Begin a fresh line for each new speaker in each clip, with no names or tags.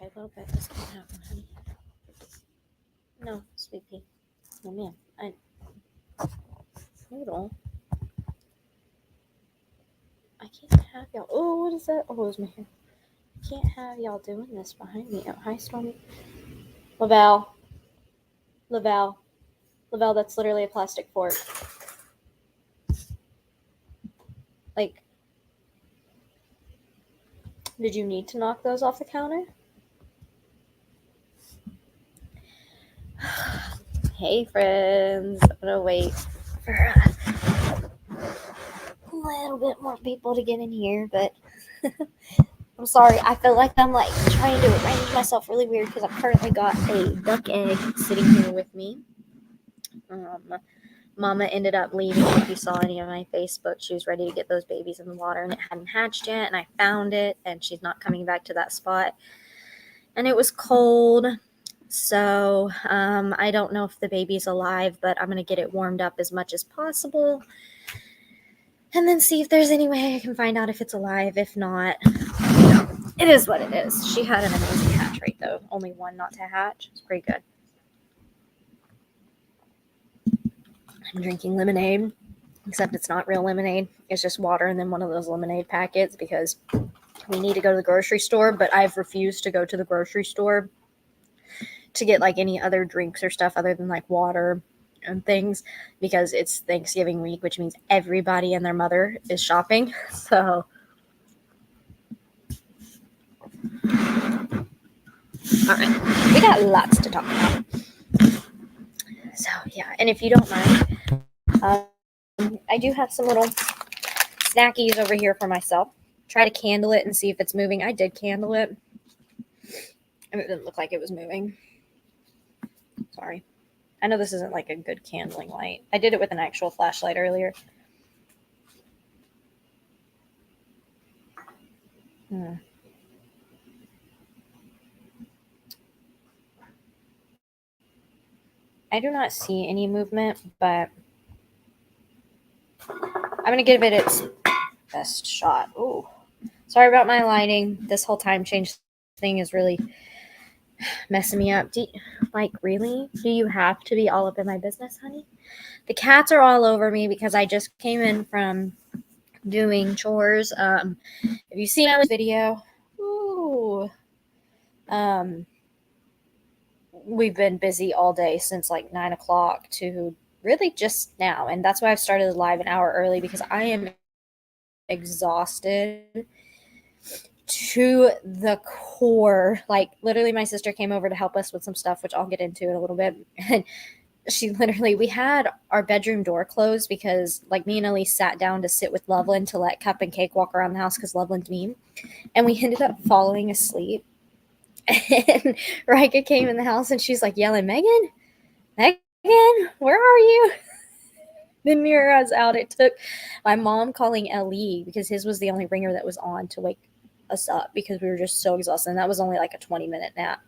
Okay, a little bit. This can't happen, honey. No, sweet pea. No, ma'am. Noodle. I can't have y'all. Oh, what is that? Oh, it was my hair. I can't have y'all doing this behind me. Oh, hi, Stormy. Lavelle. Lavelle. Lavelle, that's literally a plastic fork. Like, did you need to knock those off the counter? Hey, friends. I'm gonna wait for a little bit more people to get in here, but I'm sorry. I feel like I'm like trying to arrange myself really weird because I've currently got a duck egg sitting here with me. Mama ended up leaving. If you saw any of my Facebook, she was ready to get those babies in the water and it hadn't hatched yet, and I found it, and she's not coming back to that spot. And it was cold, so I don't know if the baby's alive, but I'm going to get it warmed up as much as possible and then see if there's any way I can find out if it's alive. If not, it is what it is. She had an amazing hatch rate, though. Only one not to hatch. It's pretty good. I'm drinking lemonade, except it's not real lemonade. It's just water and then one of those lemonade packets because we need to go to the grocery store, but I've refused to go to the grocery store to get like any other drinks or stuff other than like water and things because it's Thanksgiving week, which means everybody and their mother is shopping. So all right, we got lots to talk about. So yeah, and if you don't mind, I do have some little snackies over here for myself. Try to candle it and see if it's moving. I did candle it, and it didn't look like it was moving. Sorry. I know this isn't like a good candling light. I did it with an actual flashlight earlier. I do not see any movement, but I'm going to give it its best shot. Ooh. Sorry about my lighting. This whole time change thing is really messing me up. Really? Do you have to be all up in my business, honey? The cats are all over me because I just came in from doing chores. If you see my video, we've been busy all day since like 9 o'clock to really just now. And that's why I've started live an hour early because I am exhausted to the core. Like literally my sister came over to help us with some stuff, which I'll get into in a little bit. And we had our bedroom door closed because like me and Elise sat down to sit with Loveland to let Cup and Cake walk around the house because Loveland's mean. And we ended up falling asleep. And Rika came in the house and she's like yelling, Megan, where are you? Then Mira's out. It took my mom calling LE because his was the only ringer that was on to wake us up because we were just so exhausted. And that was only like a 20-minute nap.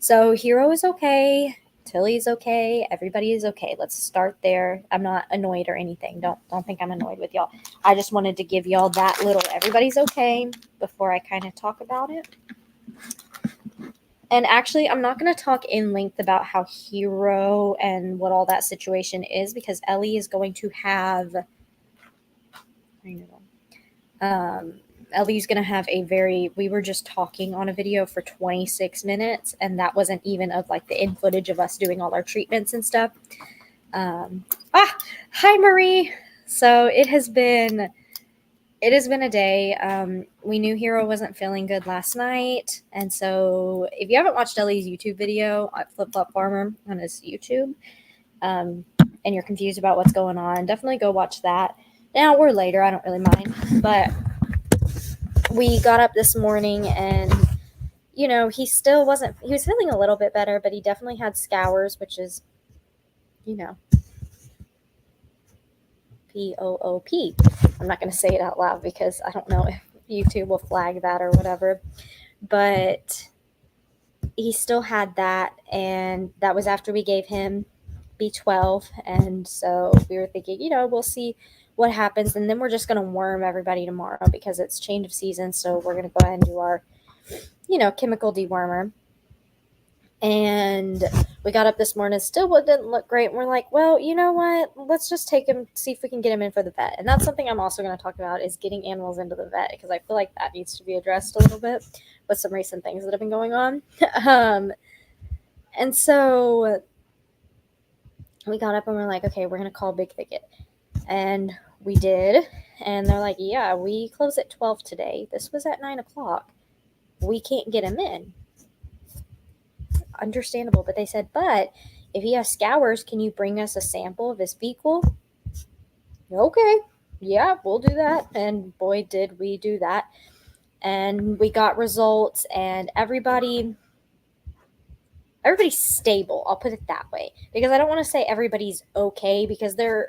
So Hero is okay. Tilly's okay. Everybody is okay. Let's start there. I'm not annoyed or anything. Don't think I'm annoyed with y'all. I just wanted to give y'all that little everybody's okay before I kind of talk about it. And actually, I'm not going to talk in length about how Hero and what all that situation is because Ellie is going to have. Ellie's going to have we were just talking on a video for 26 minutes, and that wasn't even of like the in footage of us doing all our treatments and stuff. Hi, Marie. So it has been a day. We knew Hero wasn't feeling good last night. And so if you haven't watched Ellie's YouTube video at Flip Flop Farmer on his YouTube, and you're confused about what's going on, definitely go watch that. Now or later, I don't really mind. But we got up this morning and, he was feeling a little bit better, but he definitely had scours, which is, POOP. I'm not going to say it out loud because I don't know if YouTube will flag that or whatever. But he still had that, and that was after we gave him B12. And so we were thinking, we'll see what happens. And then we're just going to worm everybody tomorrow because it's change of season. So we're going to go ahead and do our chemical dewormer. And we got up this morning, still didn't look great. And we're like, well, you know what? Let's just take him, see if we can get him in for the vet. And that's something I'm also going to talk about, is getting animals into the vet, because I feel like that needs to be addressed a little bit with some recent things that have been going on. And so we got up and we're like, okay, we're going to call Big Thicket. And we did. And they're like, yeah, we close at 12 today. This was at 9 o'clock. We can't get him in. Understandable. But they said, but if he has scours, can you bring us a sample of his fecal? Okay. Yeah, we'll do that. And boy, did we do that. And we got results, and everybody's stable. I'll put it that way, because I don't want to say everybody's okay, because there's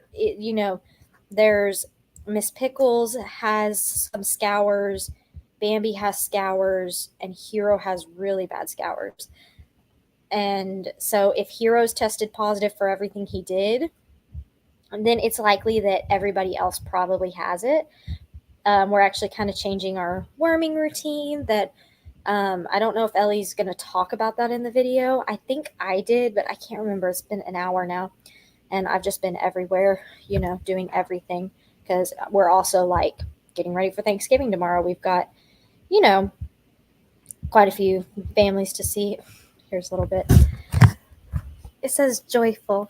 Miss Pickles has some scours, Bambi has scours, and Hero has really bad scours. And so if Hero's tested positive for everything he did, then it's likely that everybody else probably has it. We're actually kind of changing our worming routine. That I don't know if Ellie's going to talk about that in the video. I think I did, but I can't remember. It's been an hour now, and I've just been everywhere, doing everything, because we're also like getting ready for Thanksgiving tomorrow. We've got, quite a few families to see. Here's a little bit. It says joyful.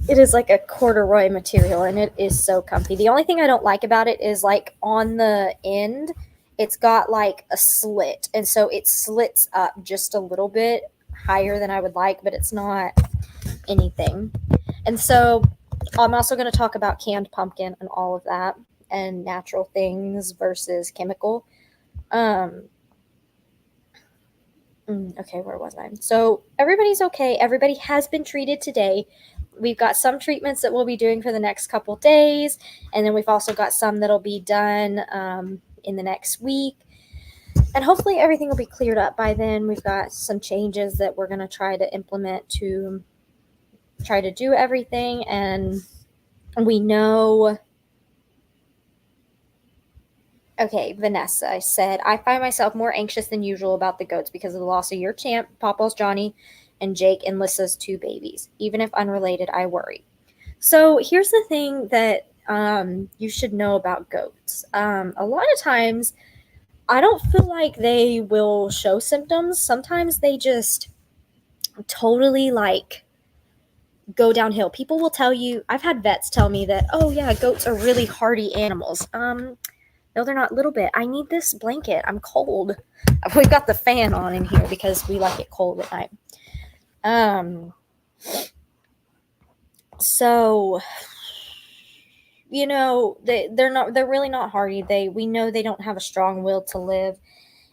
It is like a corduroy material, and it is so comfy. The only thing I don't like about it is, like, on the end, it's got like a slit, and so it slits up just a little bit higher than I would like, but it's not anything. And so I'm also going to talk about canned pumpkin and all of that, and natural things versus chemical. Okay, where was I? So everybody's okay. Everybody has been treated today. We've got some treatments that we'll be doing for the next couple days, and then we've also got some that'll be done in the next week. And hopefully everything will be cleared up by then. We've got some changes that we're going to try to implement to try to do everything. And we know... Okay, Vanessa said, I find myself more anxious than usual about the goats because of the loss of your champ, Papa's Johnny, and Jake and Lissa's 2 babies. Even if unrelated, I worry. So here's the thing that you should know about goats. A lot of times, I don't feel like they will show symptoms. Sometimes they just totally go downhill. People will tell you, I've had vets tell me that, oh yeah, goats are really hardy animals. No, they're not. Little bit. I need this blanket. I'm cold. We've got the fan on in here because we like it cold at night. So, they're really not hardy. We know they don't have a strong will to live,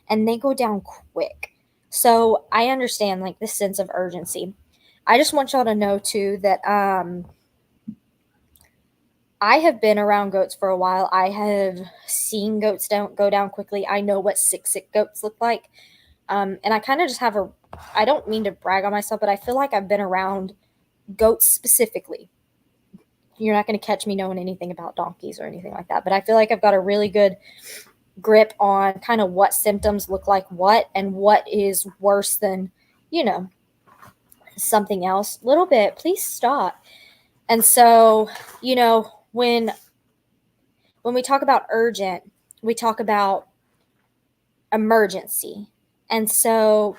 and they go down quick. So I understand like this sense of urgency. I just want y'all to know too that I have been around goats for a while. I have seen goats go down quickly. I know what sick goats look like. And I kind of just have I don't mean to brag on myself, but I feel like I've been around goats specifically. You're not going to catch me knowing anything about donkeys or anything like that, but I feel like I've got a really good grip on kind of what symptoms look like what, and what is worse than, something else. Little bit, please stop. And so, when we talk about urgent, we talk about emergency. And so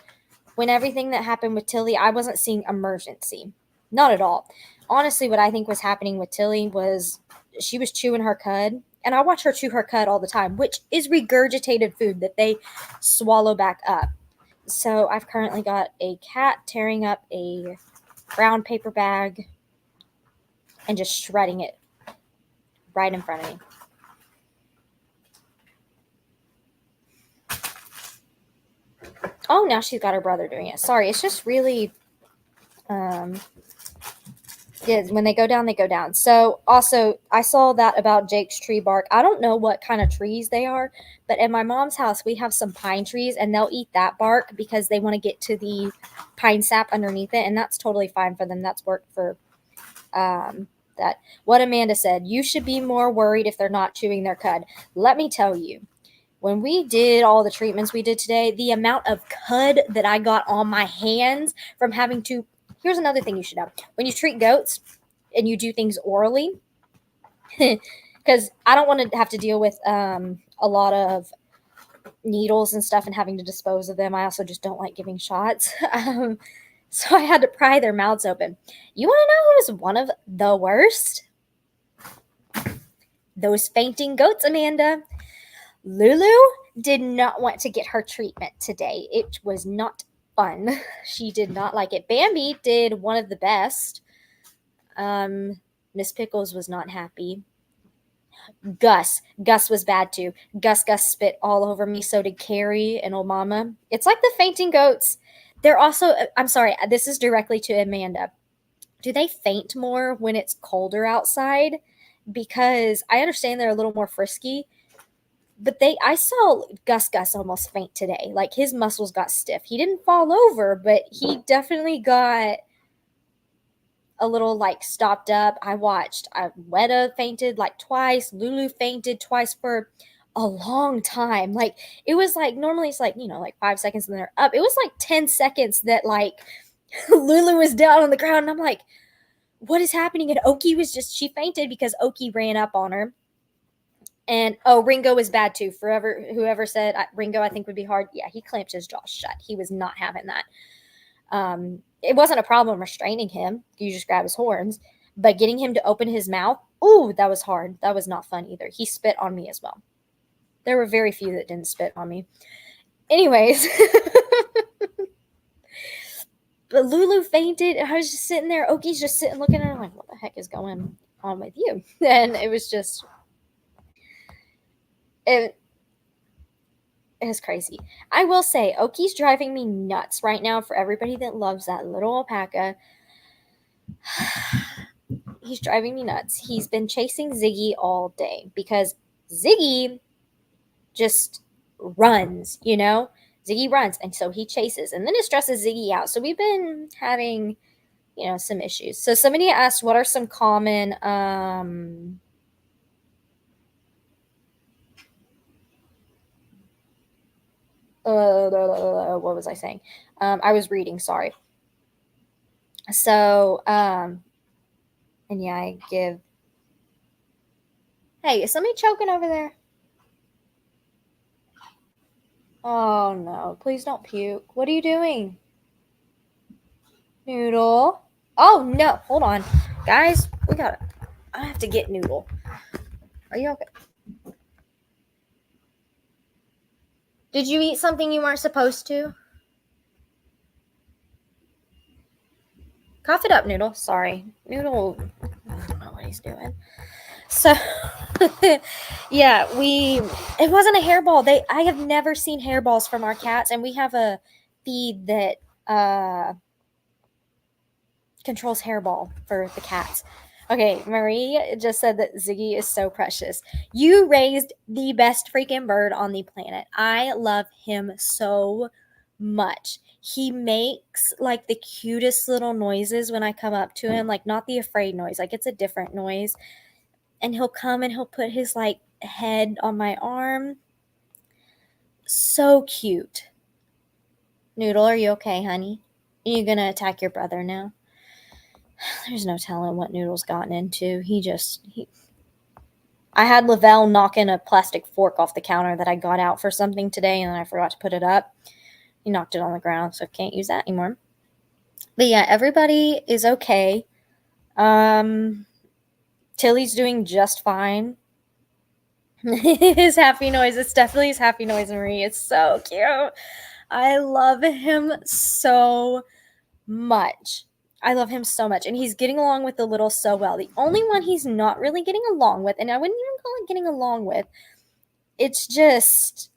when everything that happened with Tilly, I wasn't seeing emergency. Not at all. Honestly, what I think was happening with Tilly was she was chewing her cud. And I watch her chew her cud all the time, which is regurgitated food that they swallow back up. So I've currently got a cat tearing up a brown paper bag and just shredding it right in front of me. Oh, now she's got her brother doing it. Sorry, it's just really... yeah, when they go down, they go down. So also, I saw that about Jake's tree bark. I don't know what kind of trees they are, but at my mom's house, we have some pine trees, and they'll eat that bark because they want to get to the pine sap underneath it, and that's totally fine for them. That's worked for that. What Amanda said, you should be more worried if they're not chewing their cud. Let me tell you, when we did all the treatments we did today, the amount of cud that I got on my hands from having to. Here's another thing you should know: when you treat goats and you do things orally, because I don't want to have to deal with a lot of needles and stuff and having to dispose of them. I also just don't like giving shots. So I had to pry their mouths open. You want to know who was one of the worst? Those fainting goats, Amanda. Lulu did not want to get her treatment today. It was not fun. She did not like it. Bambi did one of the best. Miss Pickles was not happy. Gus was bad too. Gus spit all over me. So did Carrie and old mama. It's like the fainting goats. They're also, I'm sorry, this is directly to Amanda. Do they faint more when it's colder outside? Because I understand they're a little more frisky, but I saw Gus almost faint today. Like his muscles got stiff. He didn't fall over, but he definitely got a little like stopped up. I watched Weta fainted like twice. Lulu fainted twice for a long time. Like it was like normally it's like, like 5 seconds and they're up. It was like 10 seconds that like Lulu was down on the ground and I'm like, what is happening? And Oki she fainted because Oki ran up on her. And Ringo was bad too. Whoever said Ringo I think would be hard. Yeah, he clamped his jaw shut. He was not having that. It wasn't a problem restraining him. You just grab his horns. But getting him to open his mouth, ooh, that was hard. That was not fun either. He spit on me as well. There were very few that didn't spit on me. Anyways. But Lulu fainted, and I was just sitting there. Oki's just sitting looking at her like, what the heck is going on with you? And it was just... It is crazy. I will say, Oki's driving me nuts right now for everybody that loves that little alpaca. He's driving me nuts. He's been chasing Ziggy all day because Ziggy just runs, Ziggy runs, and so he chases, and then it stresses Ziggy out. So we've been having, some issues. So somebody asked, what are some common what was I saying? I was reading, sorry. So, and yeah, I give... Hey, is somebody choking over there? Oh, no. Please don't puke. What are you doing? Noodle. Oh, no. Hold on. Guys, I have to get Noodle. Are you okay? Did you eat something you weren't supposed to? Cough it up, Noodle. Sorry. Noodle, I don't know what he's doing. So, yeah, it wasn't a hairball. I have never seen hairballs from our cats, and we have a feed that controls hairball for the cats. Okay, Marie just said that Ziggy is so precious. You raised the best freaking bird on the planet. I love him so much. He makes like the cutest little noises when I come up to him, like not the afraid noise, like it's a different noise. And he'll come and he'll put his like head on my arm. So cute. Noodle, are you okay, honey? Are you gonna attack your brother now? There's no telling what Noodle's gotten into. I had Lavelle knocking a plastic fork off the counter that I got out for something today, and then I forgot to put it up. He knocked it on the ground, so can't use that anymore. But yeah, everybody is okay. Tilly's doing just fine. His happy noise. It's definitely his happy noise, Marie. It's so cute. I love him so much. I love him so much. And he's getting along with the little so well. The only one he's not really getting along with, and I wouldn't even call it getting along with, it's just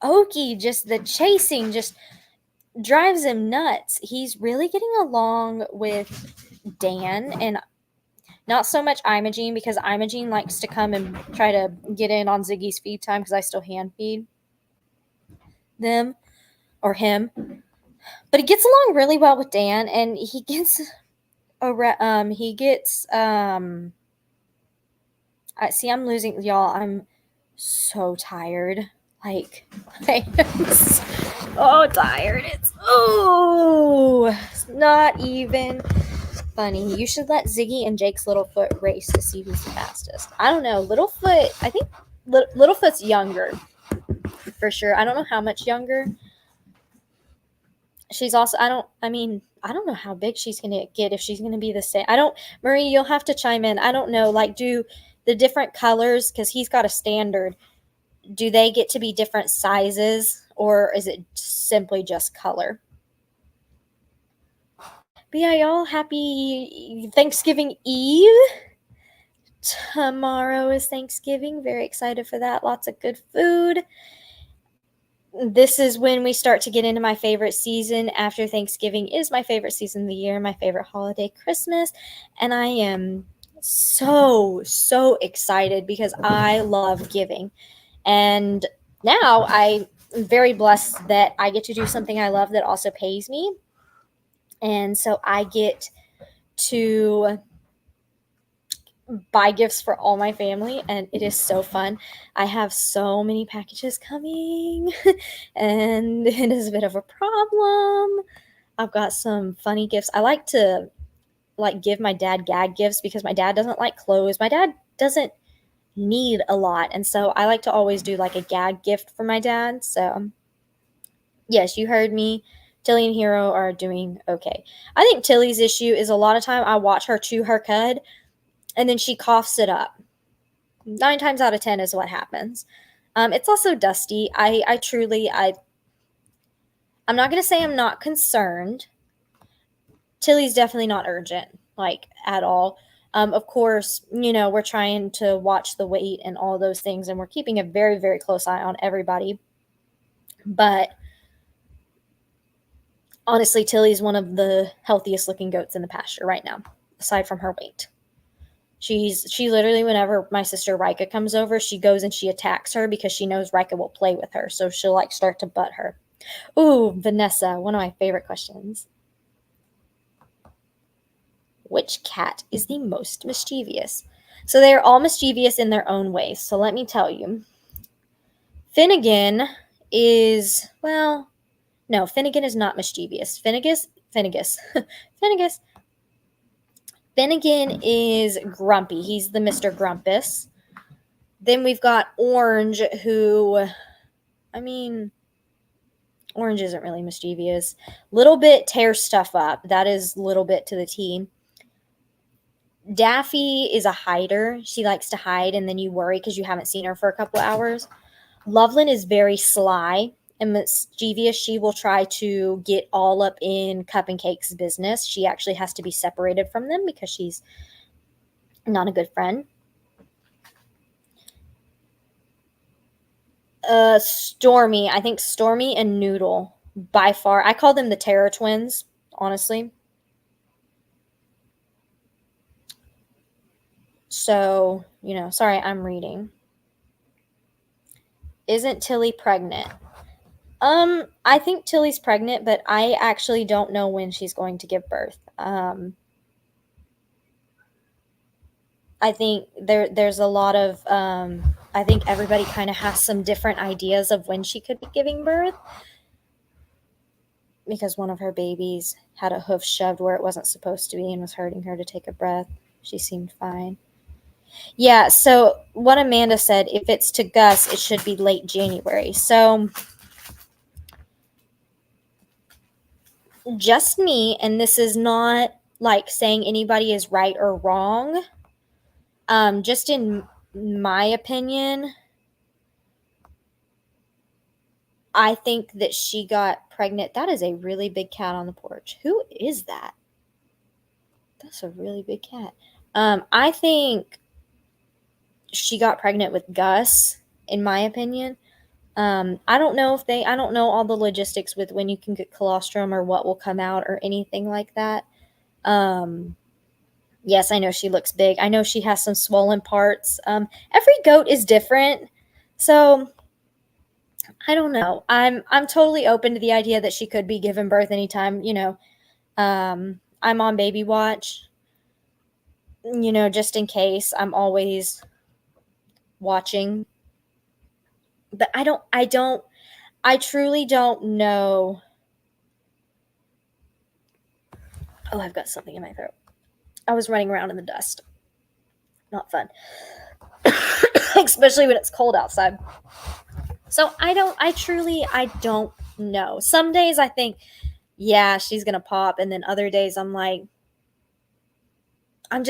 Oki, just the chasing just drives him nuts. He's really getting along with Dan and not so much Imogene, because Imogene likes to come and try to get in on Ziggy's feed time because I still hand feed them or him. But he gets along really well with Dan, and he gets I'm losing y'all. I'm so tired. Like, I am so tired. It's not even funny. You should let Ziggy and Jake's Littlefoot race to see who's the fastest. I don't know. Littlefoot, I think Littlefoot's younger for sure. I don't know how much younger. She's also, I don't know how big she's going to get, if she's going to be the same. Marie, you'll have to chime in. I don't know. Like, do the different colors, because he's got a standard, do they get to be different sizes, or is it simply just color? But yeah, y'all, happy Thanksgiving Eve. Tomorrow is Thanksgiving. Very excited for that. Lots of good food. This is when we start to get into my favorite season. After Thanksgiving is my favorite season of the year, my favorite holiday, Christmas. And I am so excited because I love giving. And now I'm very blessed that I get to do something I love that also pays me. And so I get to buy gifts for all my family, and it is so fun. I have so many packages coming, and it is a bit of a problem. I've got some funny gifts. I like to give my dad gag gifts because my dad doesn't like clothes. My dad doesn't need a lot, and so I like to always do like a gag gift for my dad. So yes, you heard me. Tilly and Hero are doing okay. I think Tilly's issue is a lot of time I watch her chew her cud and then she coughs it up. 9 times out of 10 is what happens. It's also dusty. I'm not going to say I'm not concerned. Tilly's definitely not urgent, like at all. Of course, we're trying to watch the weight and all those things, and we're keeping a very, very close eye on everybody. But honestly, Tilly's one of the healthiest looking goats in the pasture right now, aside from her weight. She literally, whenever my sister Rika comes over, she goes and she attacks her because she knows Rika will play with her. So she'll like start to butt her. Ooh, Vanessa, one of my favorite questions. Which cat is the most mischievous? So they are all mischievous in their own ways. So let me tell you. Finnegan is, well, no, Finnegan is not mischievous. Finnegan is grumpy. He's the Mr. Grumpus. Then we've got Orange, who, Orange isn't really mischievous. Little bit tears stuff up. That is little bit to the T. Daffy is a hider. She likes to hide, and then you worry because you haven't seen her for a couple hours. Loveland is very sly and mischievous. She will try to get all up in Cup and Cake's business. She actually has to be separated from them because she's not a good friend. Stormy. I think Stormy and Noodle, by far. I call them the Terror Twins, honestly. So, sorry, I'm reading. Isn't Tilly pregnant? I think Tilly's pregnant, but I actually don't know when she's going to give birth. I think there's a lot of I think everybody kind of has some different ideas of when she could be giving birth, because one of her babies had a hoof shoved where it wasn't supposed to be and was hurting her to take a breath. She seemed fine. Yeah, so what Amanda said, if it's to Gus, it should be late January. So just me, and this is not like saying anybody is right or wrong. Just in my opinion, I think that she got pregnant. That is a really big cat on the porch. Who is that? That's a really big cat. I think she got pregnant with Gus, in my opinion. I don't know all the logistics with when you can get colostrum or what will come out or anything like that. Yes, I know she looks big. I know she has some swollen parts. Every goat is different. So I don't know. I'm totally open to the idea that she could be giving birth anytime, I'm on baby watch, just in case. I'm always watching. But I truly don't know. Oh, I've got something in my throat. I was running around in the dust. Not fun. Especially when it's cold outside. So I don't know. Some days I think, yeah, she's gonna pop, and then other days I'm like, I'm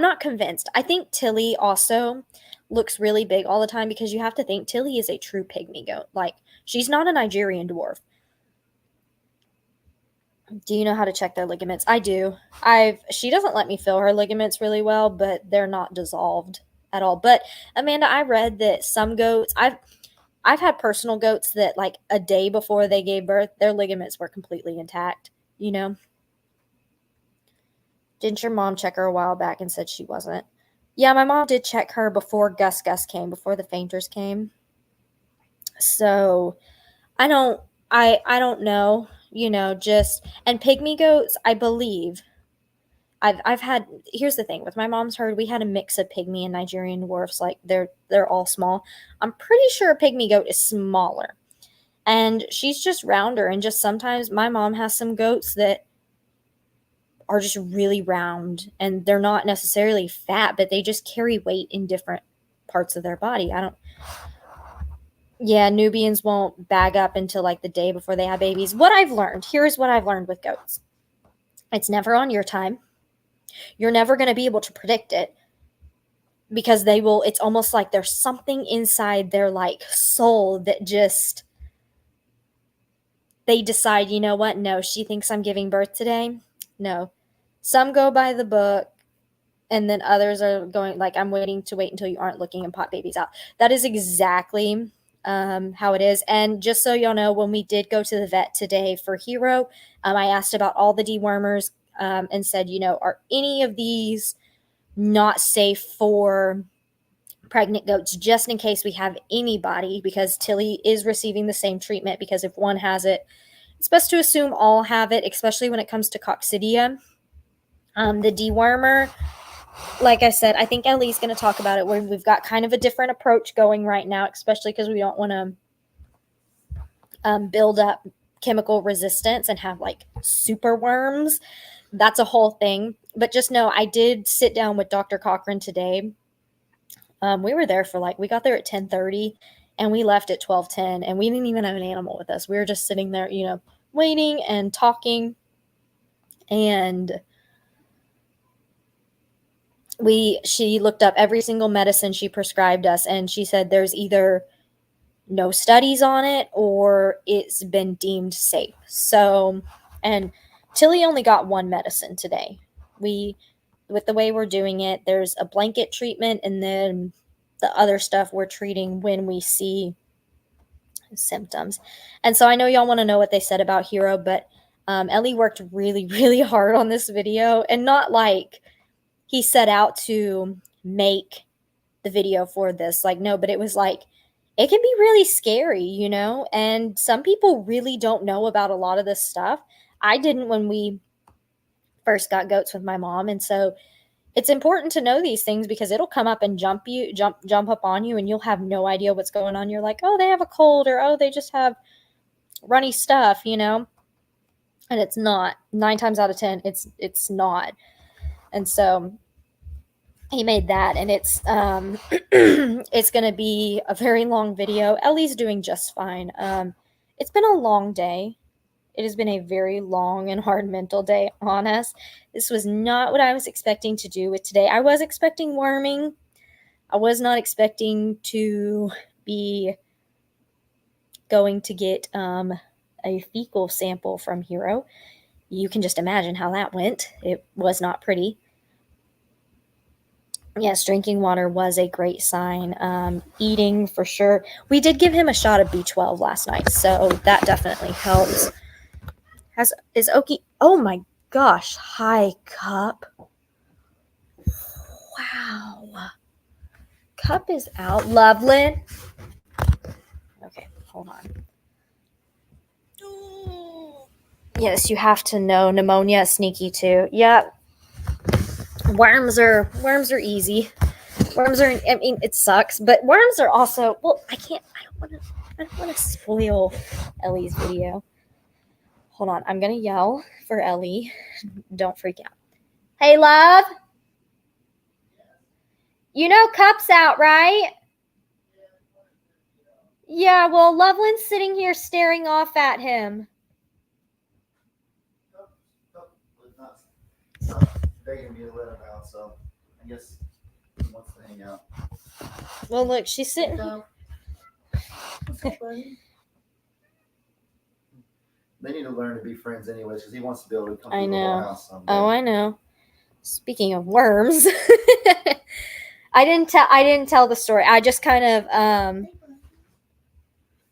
not convinced. I think Tilly also looks really big all the time because you have to think Tilly is a true pygmy goat. Like, she's not a Nigerian dwarf. Do you know how to check their ligaments? I do. She doesn't let me feel her ligaments really well, but they're not dissolved at all. But Amanda, I read that some goats, I've had personal goats that like a day before they gave birth, their ligaments were completely intact, you know? Didn't your mom check her a while back and said she wasn't? Yeah, my mom did check her before Gus came, before the fainters came. So I don't know, just and pygmy goats, I believe. I've had Here's the thing with my mom's herd, we had a mix of pygmy and Nigerian dwarfs, like they're all small. I'm pretty sure a pygmy goat is smaller. And she's just rounder, and just sometimes my mom has some goats that are just really round, and they're not necessarily fat, but they just carry weight in different parts of their body. I don't Yeah, Nubians won't bag up until like the day before they have babies. Here's what I've learned with goats. It's never on your time. You're never going to be able to predict it because it's almost like there's something inside their like soul that just, they decide, you know what? No, she thinks I'm giving birth today. No. Some go by the book, and then others are going like, I'm waiting until you aren't looking and pop babies out. That is exactly how it is. And just so y'all know, when we did go to the vet today for Hero, I asked about all the dewormers and said, are any of these not safe for pregnant goats, just in case we have anybody, because Tilly is receiving the same treatment, because if one has it, it's best to assume all have it, especially when it comes to coccidia. The dewormer, like I said, I think Ellie's going to talk about it, where we've got kind of a different approach going right now, especially because we don't want to build up chemical resistance and have like super worms. That's a whole thing. But just know, I did sit down with Dr. Cochran today. We were there we got there at 10:30 and we left at 12:10, and we didn't even have an animal with us. We were just sitting there, waiting and talking. And she looked up every single medicine she prescribed us, and she said there's either no studies on it or it's been deemed safe. So, and Tilly only got one medicine today. With the way we're doing it, there's a blanket treatment, and then the other stuff we're treating when we see symptoms. And so I know y'all want to know what they said about Hero, but Ellie worked really, really hard on this video, and not like he set out to make the video for this. Like, no, but it was like, it can be really scary, and some people really don't know about a lot of this stuff. I didn't when we first got goats with my mom, and so it's important to know these things, because it'll come up and jump up on you, and you'll have no idea what's going on. You're like, oh, they have a cold, or oh, they just have runny stuff, and it's not. 9 times out of 10, it's not. And so he made that, and it's it's gonna be a very long video. Ellie's doing just fine. It's been a long day. It has been a very long and hard mental day on us. This was not what I was expecting to do with today. I was expecting worming. I was not expecting to be going to get a fecal sample from Hero. You can just imagine how that went. It was not pretty. Yes, drinking water was a great sign. Eating, for sure. We did give him a shot of B12 last night, so that definitely helps. Is Oki? Oh my gosh! Hi, Cup. Wow. Cup is out. Loveland. Okay, hold on. Yes, you have to know. Pneumonia is sneaky too. Yep. Worms are easy. Worms are, I mean, it sucks, but worms are also, well, I don't want to spoil Ellie's video. Hold on, I'm going to yell for Ellie. Don't freak out. Hey, love. You know Cup's out, right? Yeah, well, Loveland's sitting here staring off at him.
It's not begging me to let him out, so I guess he wants to hang out.
Well, look, she's sitting here.
They need to learn to be friends anyways, because he wants to be able to come to
I
the whole
know.
house someday.
Oh, I know. Speaking of worms, I didn't tell the story. I just kind of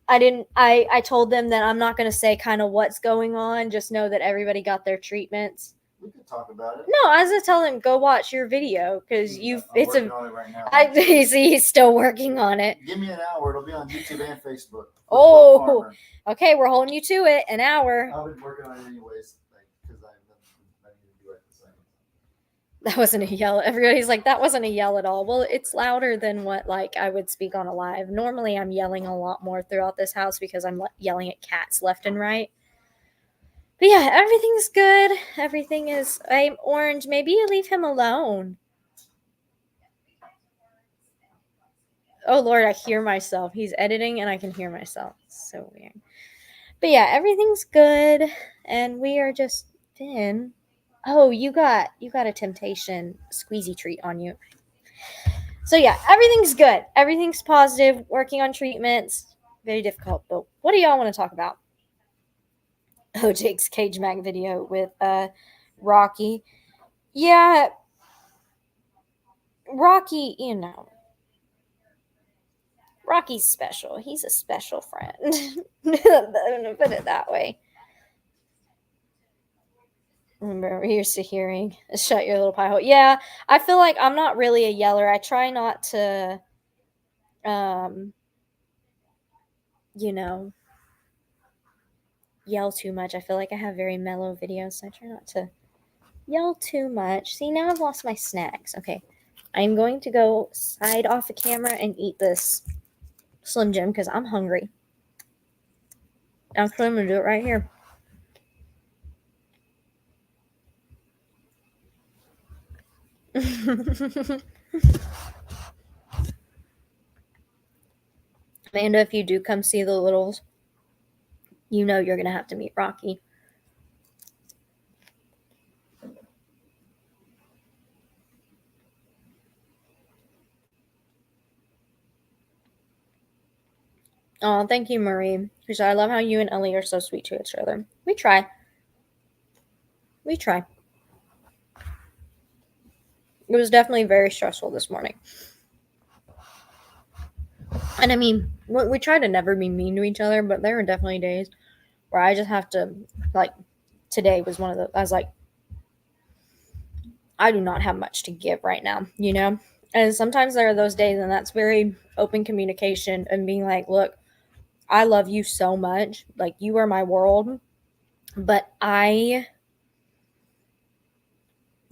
I told them that I'm not going to say kind of what's going on. Just know that everybody got their treatments.
We can talk about it.
No, I was going to tell them, go watch your video because
I'm working on it right now.
I see he's still working on it.
Give me an hour. It'll be on YouTube and Facebook.
Oh, okay. We're holding you to it. An hour.
I've been working on it anyways, because I need to do it the same.
That wasn't a yell. Everybody's like, that wasn't a yell at all. Well, it's louder than what like I would speak on a live. Normally, I'm yelling a lot more throughout this house because I'm yelling at cats left and right. But yeah, everything's good. Everything is. I'm Orange. Maybe you leave him alone. Oh Lord, I hear myself. He's editing and I can hear myself. It's so weird. But yeah, everything's good, and we are just in. Oh, you got a temptation squeezy treat on you. So yeah, everything's good. Everything's positive. Working on treatments. Very difficult. But what do y'all want to talk about? Oh, Jake's Cage Mag video with Rocky. Yeah. Rocky, you know. Rocky's special. He's a special friend. I'm gonna put it that way. Remember, we're used to hearing, shut your little pie hole. Yeah, I feel like I'm not really a yeller. I try not to, you know, yell too much. I feel like I have very mellow videos, so I try not to yell too much. See, now I've lost my snacks. Okay, I'm going to go side off the camera and eat this Slim Jim because I'm hungry. Actually, I'm going to do it right here. Amanda, if you do come see the littles, you know you're going to have to meet Rocky. Oh, thank you, Marie. She said, I love how you and Ellie are so sweet to each other. We try. We try. It was definitely very stressful this morning. And I mean, we try to never be mean to each other, but there are definitely days where I just have to, like, today was one of the, I was like, I do not have much to give right now, you know? And sometimes there are those days, and that's very open communication and being like, look, I love you so much. Like, you are my world, but I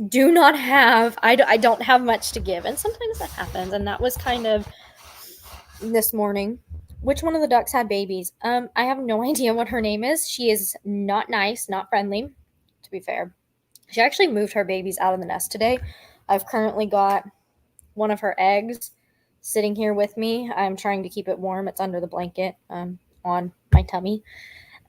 do not have, I don't have much to give. And sometimes that happens. And that was kind of this morning. Which one of the ducks had babies? I have no idea what her name is. She is not nice, not friendly, to be fair. She actually moved her babies out of the nest today. I've currently got one of her eggs sitting here with me. I'm trying to keep it warm. It's under the blanket on my tummy.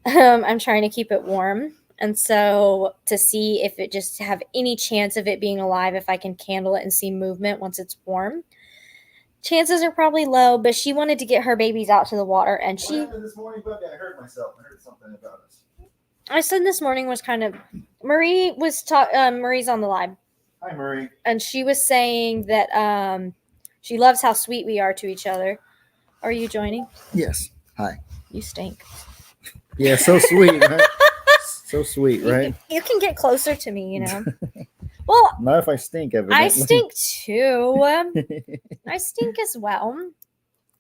I'm trying to keep it warm. And so to see if it just have any chance of it being alive, if I can candle it and see movement once it's warm. Chances are probably low, but she wanted to get her babies out to the water, and
What happened this morning, Bubby? I heard myself. I heard something about us.
I said this morning was kind of Marie was Marie's on the live.
Hi, Marie.
And she was saying that she loves how sweet we are to each other. Are you joining?
Yes. Hi.
You stink.
Yeah, so sweet, right? So sweet, right?
You can get closer to me, you know. Well,
not if I stink, evidently.
I stink too. I stink as well.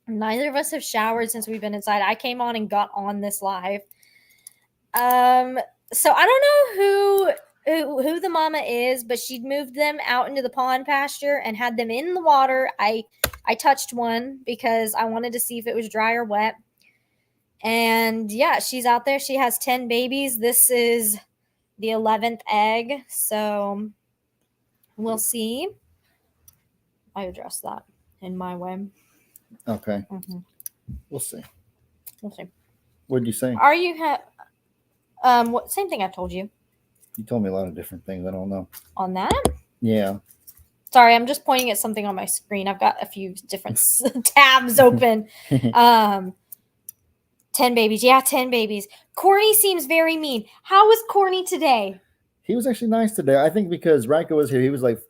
Neither of us have showered since we've been inside. I came on and got on this live. So I don't know who the mama is, but she'd moved them out into the pond pasture and had them in the water. I touched one because I wanted to see if it was dry or wet. And yeah, she's out there. She has 10 babies. This is the 11th egg. So we'll see. I addressed that in my way.
Okay.
Mm-hmm.
We'll see.
We'll see.
What did you say?
Are you what same thing I told you
You told me a lot of different things. I don't know.
on that?
Yeah.
Sorry, I'm just pointing at something on my screen. I've got a few different tabs open. 10 babies. Yeah, 10 babies. Corny seems very mean. How was Corny today?
He was actually nice today. I think because Raika was here, he was like,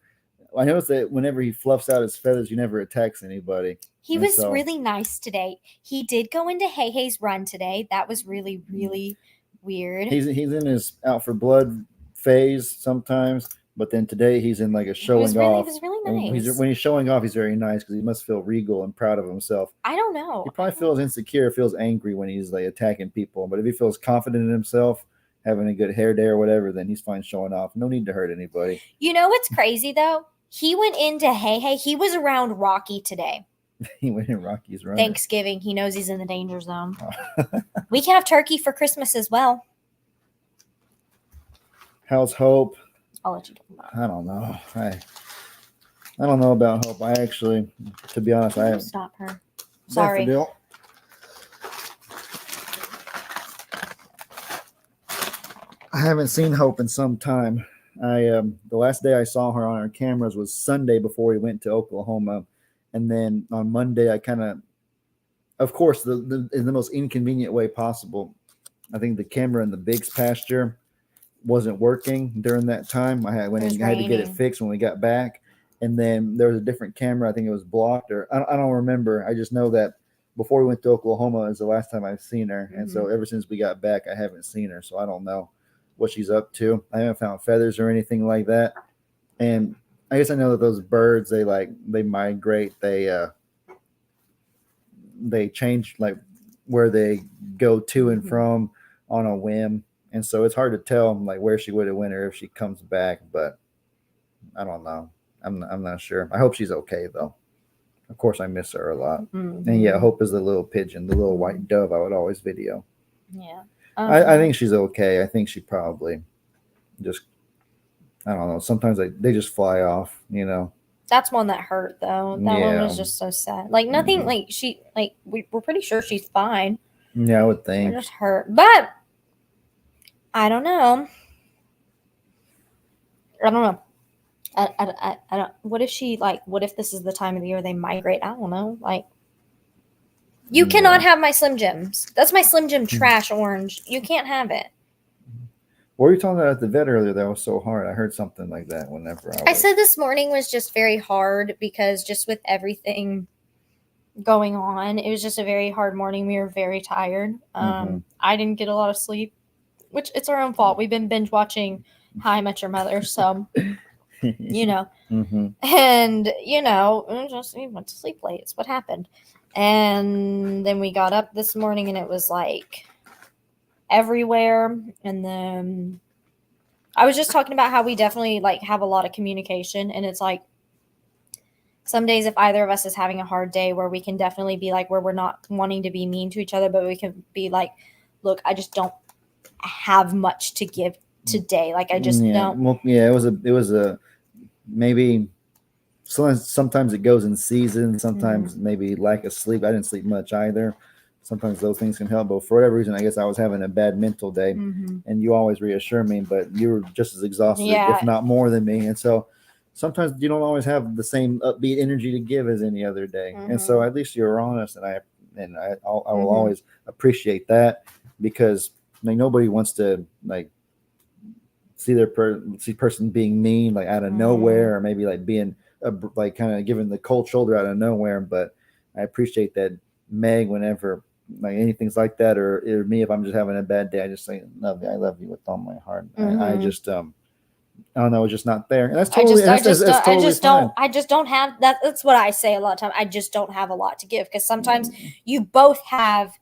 I noticed that whenever he fluffs out his feathers, he never attacks anybody.
He was really nice today. He did go into Hey Hey's run today. That was really, really weird.
He's in his out for blood phase sometimes, but then today he's in like a showing off.
He was really nice.
When he's showing off, he's very nice because he must feel regal and proud of himself.
I don't know.
He probably feels insecure, feels angry when he's like attacking people. But if he feels confident in himself, having a good hair day or whatever, then he's fine showing off. No need to hurt anybody.
You know what's crazy though? He went into Hey Hey. He was around Rocky today.
He went in Rocky's run.
Thanksgiving. He knows he's in the danger zone. We can have turkey for Christmas as well.
How's Hope?
I'll let you talk about it.
I don't know. I don't know about Hope. I actually, to be honest, I
stop her. Sorry.
I haven't seen Hope in some time. The last day I saw her on our cameras was Sunday before we went to Oklahoma, and then on Monday I kind of course, in the most inconvenient way possible. I think the camera in the Biggs pasture wasn't working during that time. I had to get it fixed when we got back, and then there was a different camera. I think it was blocked, or I don't remember. I just know that before we went to Oklahoma is the last time I've seen her, and so ever since we got back, I haven't seen her. So I don't know what she's up to. I haven't found feathers or anything like that, and I guess I know that those birds they migrate. They change like where they go to and from on a whim. And so it's hard to tell like where she would have went or if she comes back, but I don't know. I'm not sure. I hope she's okay though. Of course I miss her a lot. And yeah, Hope is the little pigeon, the little white dove I would always video.
Yeah.
I think she's okay. I think she probably just, I don't know. Sometimes they just fly off, you know.
That's one that hurt though. That one was just so sad. Like nothing. Like we're pretty sure she's fine.
Yeah, I would think.
It just hurt, but I don't know. I don't. What if what if this is the time of the year they migrate? I don't know. Like, you cannot have my Slim Jims. That's my Slim Jim trash orange. You can't have it.
What were you talking about at the vet earlier? That was so hard. I heard something like that whenever
I said this morning was just very hard because just with everything going on, it was just a very hard morning. We were very tired. I didn't get a lot of sleep, which it's our own fault. We've been binge watching How I Met Your Mother, so you know. And you know, we went to sleep late. It's what happened. And then we got up this morning and it was like everywhere. And then I was just talking about how we definitely like have a lot of communication, and it's like some days if either of us is having a hard day where we can definitely be like where we're not wanting to be mean to each other, but we can be like, look, I just don't have much to give today. Like I just don't.
Well, yeah, it was a maybe sometimes it goes in season, sometimes maybe lack of sleep. I didn't sleep much either. Sometimes those things can help, but for whatever reason, I guess I was having a bad mental day, and you always reassure me, but you were just as exhausted, if not more than me. And so sometimes you don't always have the same upbeat energy to give as any other day. And so at least you're honest, and I will always appreciate that, because like nobody wants to like see person being mean like out of nowhere, or maybe like being like kind of giving the cold shoulder out of nowhere. But I appreciate that Meg, whenever like anything's like that, or me if I'm just having a bad day, I just say, I love you with all my heart. I just I don't know, it's just not there. And that's totally
I just don't have that. That's what I say a lot of time. I just don't have a lot to give, because sometimes you both have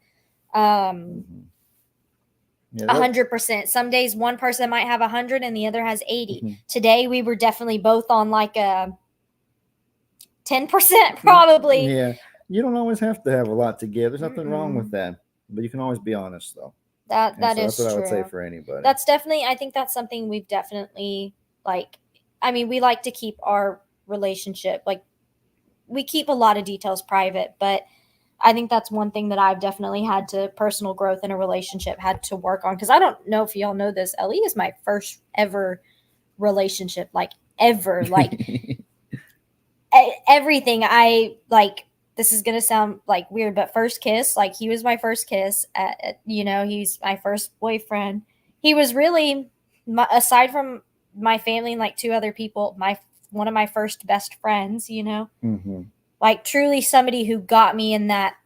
Yeah, that,
100%. Some days one person might have 100 and the other has 80.
mhm.
Today we were definitely both on like a 10% probably.
Yeah, you don't always have to have a lot together. There's nothing wrong with
Mm-mm.
that, but you can always be honest though. And
That
so that's
is
what I would say
true.
for anybody.
That's definitely, I think that's something we've definitely like. I mean, we like to keep our relationship like we keep a lot of details private, but I think that's one thing that I've definitely had to personal growth in a relationship had to work on because I don't know if y'all know this. Ellie is my first ever relationship, like ever, like everything. I like. This is gonna sound like weird, but first kiss, like he was my first kiss. He's my first boyfriend. He was really, aside from my family and like two other people, my one of my first best friends.
Hmm.
Like truly somebody who got me in that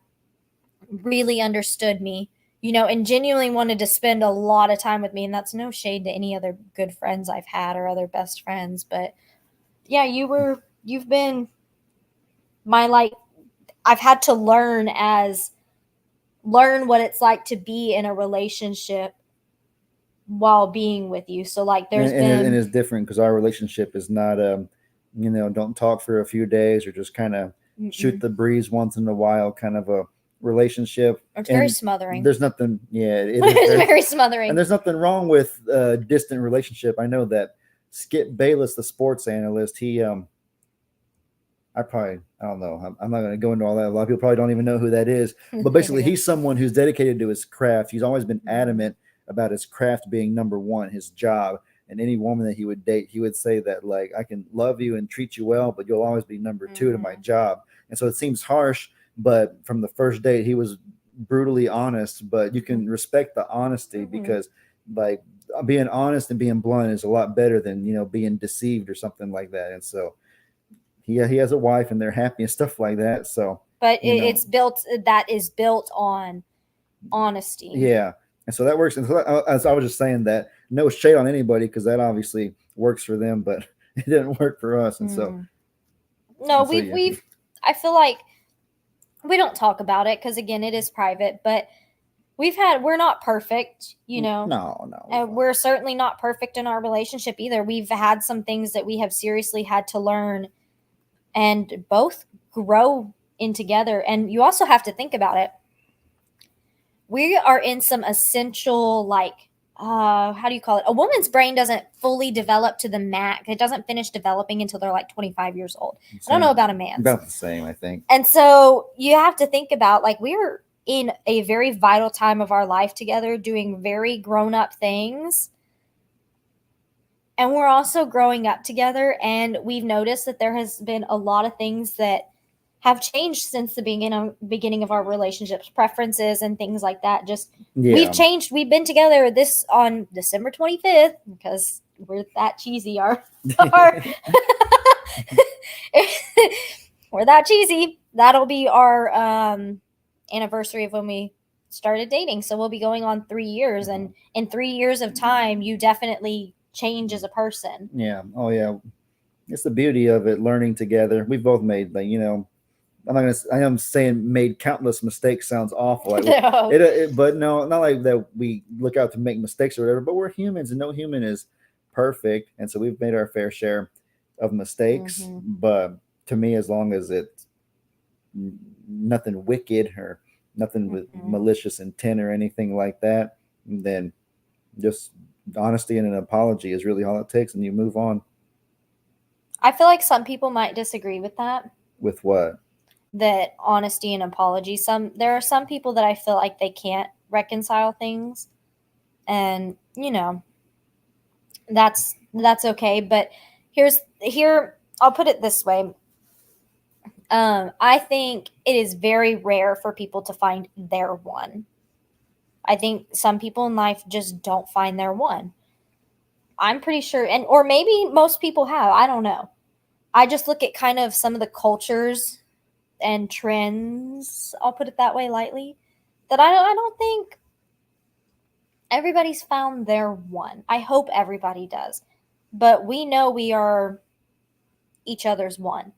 really understood me, and genuinely wanted to spend a lot of time with me. And that's no shade to any other good friends I've had or other best friends. But yeah, you've been my like, I've had to learn what it's like to be in a relationship while being with you. So like
and,
there's
and
been
it's different because our relationship is not don't talk for a few days or just kind of shoot
mm-mm.
the breeze once in a while kind of a relationship.
It's very
And
smothering.
there's nothing, yeah, it is
It's
very,
very
and
smothering.
there's nothing wrong with a distant relationship. I know that Skip Bayless, the sports analyst, he I don't know. I'm not going to go into all that. A lot of people probably don't even know who that is. But basically,
Yeah.
he's someone who's dedicated to his craft. He's always been
Mm-hmm.
adamant about his craft being number one, his job. And any woman that he would date, he would say that, like, I can love you and treat you well, but you'll always be number two to my
Mm-hmm.
job. And so it seems harsh, but from the first date, he was brutally honest. But you can respect the honesty
Mm-hmm.
because, like, being honest and being blunt is a lot better than, being deceived or something like that. And so, he has a wife and they're happy and stuff like that. So
But
you know,
it's built that is built on honesty.
yeah, and so that works. And so as I was just saying that no shade on anybody because that obviously works for them, but it didn't work for us. And so
Mm. No, we've
yeah,
I feel like we don't talk about it because again, it is private. But we're not perfect,
no,
and we're certainly not perfect in our relationship either. We've had some things that we have seriously had to learn and both grow in together. And you also have to think about it. We are in some essential, like, how do you call it? A woman's brain doesn't fully develop to the max. It doesn't finish developing until they're like 25 years old. I don't know
same,
about a man's.
about the same, I think.
And so you have to think about like we're in a very vital time of our life together, doing very grown up things. And we're also growing up together. And we've noticed that there has been a lot of things that have changed since the beginning of our relationships, preferences and things like that. Just we've
Yeah,
changed. We've been together this on December 25th because we're that cheesy. Our we're that cheesy. That'll be our anniversary of when we started dating. So we'll be going on 3 years, and in 3 years of time, you definitely change as a person.
yeah, oh yeah. It's the beauty of it, learning together. We've both made, like, I'm not gonna. I am saying made countless mistakes sounds awful. Like
No.
but no, not like that. We look out to make mistakes or whatever. But we're humans, and no human is perfect. And so we've made our fair share of mistakes.
Mm-hmm.
But to me, as long as it's nothing wicked or nothing with
Mm-hmm.
malicious intent or anything like that, then just honesty and an apology is really all it takes, and you move on.
I feel like some people might disagree with that.
With what?
That honesty and apology. There are some people that I feel like they can't reconcile things, and that's okay. But here I'll put it this way. I think it is very rare for people to find their one. I think some people in life just don't find their one. I'm pretty sure, and or maybe most people have. I don't know. I just look at kind of some of the cultures and trends, I'll put it that way lightly, that I don't think everybody's found their one. I hope everybody does. But we know we are each other's one.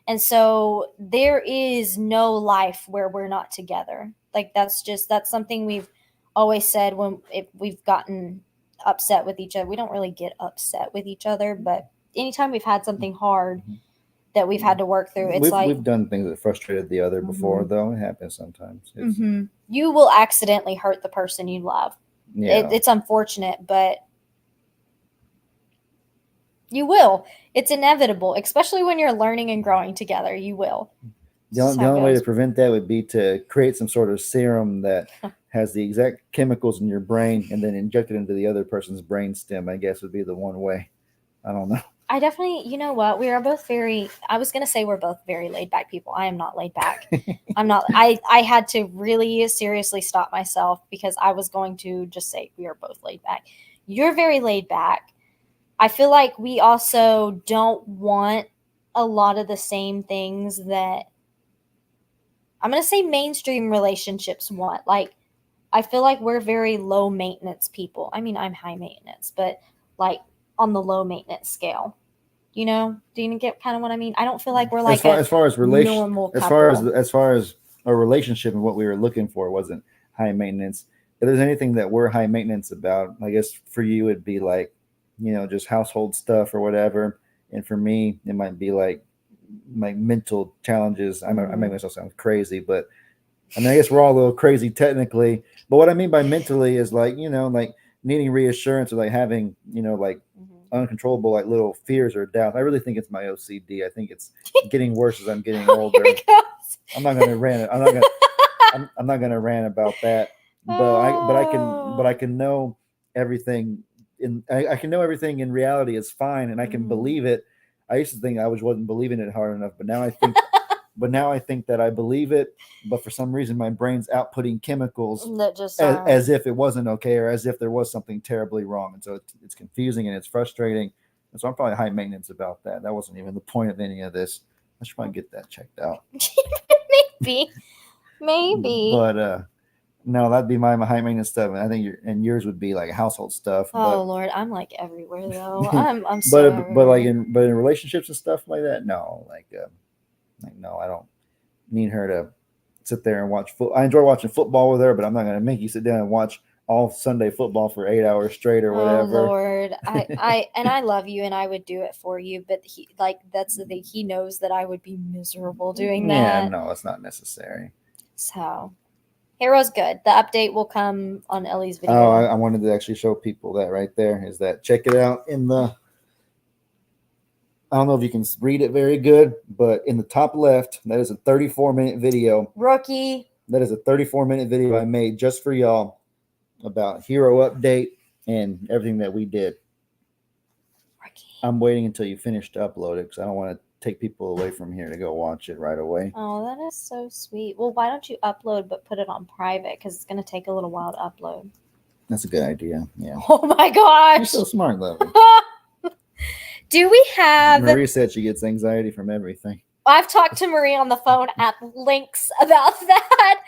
And so there is no life where we're not together. Like that's something we've always said if we've gotten upset with each other, we don't really get upset with each other, but anytime we've had something hard that we've had to work through, it's
we've done things that frustrated the other before, though. It happens sometimes.
You will accidentally hurt the person you love.
Yeah.
It's unfortunate, but you will. It's inevitable, especially when you're learning and growing together. You will.
The only way to prevent that would be to create some sort of serum that has the exact chemicals in your brain and then inject it into the other person's brain stem, I guess would be the one way. I don't know.
I definitely, you know what? We are both I was going to say we're both very laid back people. I am not laid back. I'm not. I had to really seriously stop myself because I was going to just say we are both laid back. You're very laid back. I feel like we also don't want a lot of the same things that I'm going to say mainstream relationships want. Like, I feel like we're very low maintenance people. I mean, I'm high maintenance, but like on the low maintenance scale. You know, do you get kind of what I mean? I don't feel like we're like
as far as relation,
normal couple.
as far as a relationship and what we were looking for wasn't high maintenance. If there's anything that we're high maintenance about, I guess for you it'd be like, you know, just household stuff or whatever, and for me it might be like mental challenges. I make myself sound crazy, but I mean I guess we're all a little crazy technically. But what I mean by mentally is like, you know, like needing reassurance or like having, you know, like uncontrollable like little fears or doubts. I really think it's my OCD. I think it's getting worse as I'm getting older. I'm not going to rant. I'm not going to rant about that. But I can know everything I can know everything in reality is fine and I can believe it. I used to think wasn't believing it hard enough, but now I think that I believe it, but for some reason my brain's outputting chemicals
that just
as if it wasn't okay or as if there was something terribly wrong. And so it's confusing and it's frustrating. And so I'm probably high maintenance about that. That wasn't even the point of any of this. I should probably get that checked out.
Maybe.
But no, that'd be my high maintenance stuff. And I think yours would be like household stuff.
Oh Lord, I'm like everywhere though. I'm so
but in relationships and stuff like that, no, like no, I don't need her to sit there and watch I enjoy watching football with her, but I'm not going to make you sit down and watch all Sunday football for 8 hours straight or whatever.
Oh Lord, I love you and I would do it for you, but that's the thing. He knows that I would be miserable doing that.
Yeah, no, it's not necessary.
So, Hero's good. The update will come on Ellie's video.
Oh, I wanted to actually show people that right there is that. Check it out in the. I don't know if you can read it very good, but in the top left, that is a 34-minute video.
Rookie.
That is a 34-minute video I made just for y'all about Hero update and everything that we did.
Rookie.
I'm waiting until you finish to upload it because I don't want to take people away from here to go watch it right away.
Oh, that is so sweet. Well, why don't you upload but put it on private because it's going to take a little while to upload.
That's a good idea. Yeah.
Oh my gosh.
You're so smart, Lovey.
Do we have...
Maria said she gets anxiety from everything.
I've talked to Marie on the phone at lengths about that.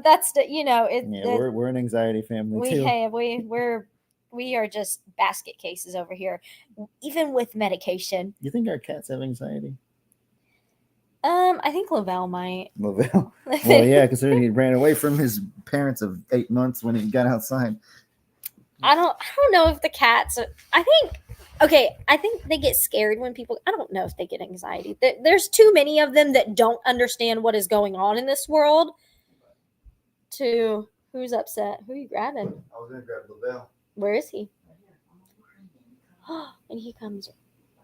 That's
we're an anxiety family too.
We are just basket cases over here, even with medication.
You think our cats have anxiety?
I think Lavelle might.
Lavelle. Well, yeah, considering he ran away from his parents of 8 months when he got outside.
I don't know if the cats. I think they get scared when people. I don't know if they get anxiety. There's too many of them that don't understand what is going on in this world. Who's upset? Who are you grabbing?
I was gonna grab Lavelle.
Where is he? And he comes.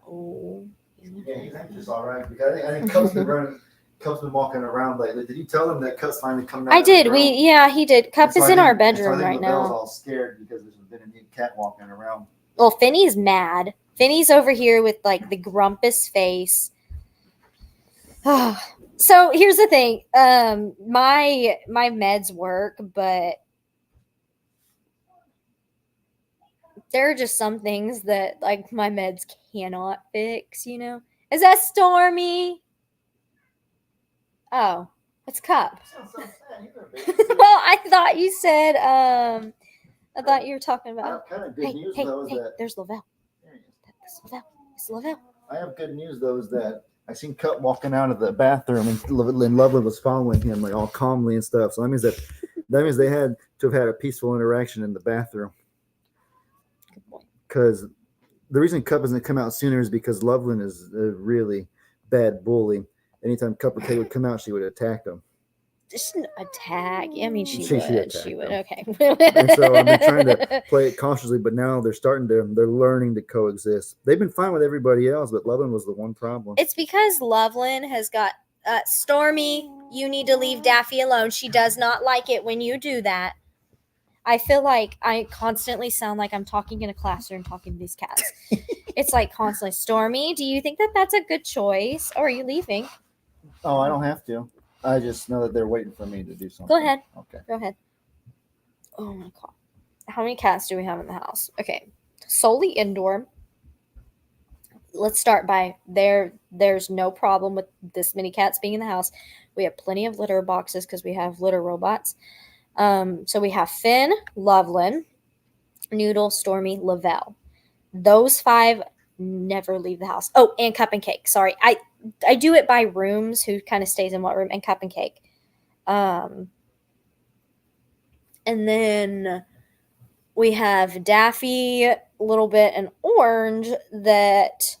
Oh.
He's anxious, all right. Because I think Cup's been walking around lately. Did you tell him that Cup's finally coming out?
I did. He did. Cup is in our bedroom right now.
Lavelle's all scared because there's been a new cat walking around.
Well, Finney's mad. Finney's over here with like the grumpus face. So here's the thing. My meds work, but there are just some things that like my meds cannot fix, you know? Is that Stormy? Oh, it's Cup. Well, I thought you said I thought you were talking about
kind of good news though is that
there's Lavelle. It's Lavelle.
I have good news though is that I seen Cup walking out of the bathroom and Lovely was following him like all calmly and stuff. So that means they had to have had a peaceful interaction in the bathroom.
Good point.
Because the reason Cup doesn't come out sooner is because Loveland is a really bad bully. Anytime Cup or Tay would come out, she would attack them.
Just an attack. I mean, she
She
would.
attacked
She would.
them.
Okay.
And so I've been trying to play it cautiously, but now they're learning to coexist. They've been fine with everybody else, but Loveland was the one problem.
It's because Loveland has got Stormy. You need to leave Daffy alone. She does not like it when you do that. I feel like I constantly sound like I'm talking in a classroom talking to these cats. It's like constantly, Stormy, do you think that that's a good choice? Or are you leaving?
Oh, I don't have to. I just know that they're waiting for me to do something.
Go ahead.
Okay.
Go ahead. Oh my god. How many cats do we have in the house? Okay. Solely indoor. Let's start by there's no problem with this many cats being in the house. We have plenty of litter boxes because we have litter robots. So we have Finn, Loveland, Noodle, Stormy, Lavelle. Those 5 never leave the house. Oh, and Cup and Cake. Sorry. I do it by rooms, who kind of stays in what room, and Cup and Cake. And then we have Daffy, a little bit, and Orange. That's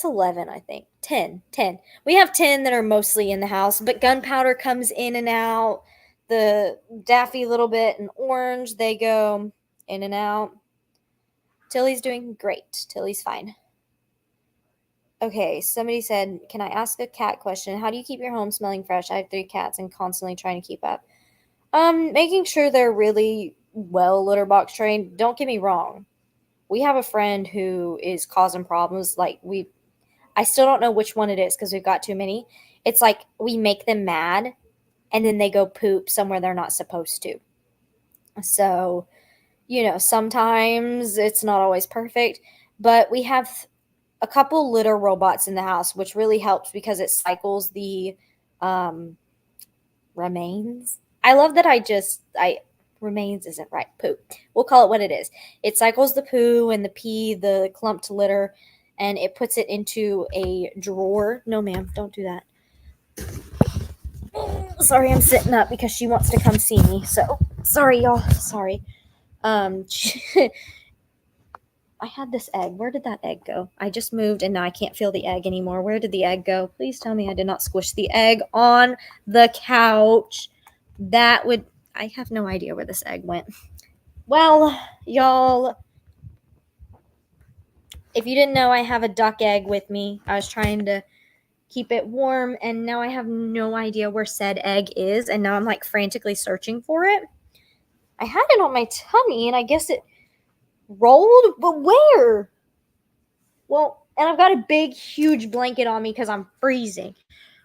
11, I think. 10. We have 10 that are mostly in the house, but Gunpowder comes in and out. The Daffy, a little bit, and Orange, they go in and out. Tilly's doing great. Tilly's fine. Okay, somebody said, can I ask a cat question? How do you keep your home smelling fresh? I have 3 cats and constantly trying to keep up. Making sure they're really well litter box trained. Don't get me wrong. We have a friend who is causing problems. I still don't know which one it is because we've got too many. It's like we make them mad and then they go poop somewhere they're not supposed to. So, sometimes it's not always perfect, but we have a couple litter robots in the house, which really helps because it cycles the remains. I love that remains isn't right. Poo. We'll call it what it is. It cycles the poo and the pee, the clumped litter, and it puts it into a drawer. No, ma'am, don't do that. Sorry, I'm sitting up because she wants to come see me. So, sorry, y'all. Sorry. I had this egg. Where did that egg go? I just moved and now I can't feel the egg anymore. Where did the egg go? Please tell me I did not squish the egg on the couch. I have no idea where this egg went. Well, y'all, if you didn't know, I have a duck egg with me. I was trying to keep it warm and now I have no idea where said egg is, and now I'm like frantically searching for it. I had it on my tummy and I guess it rolled, but where? Well, and I've got a big, huge blanket on me because I'm freezing.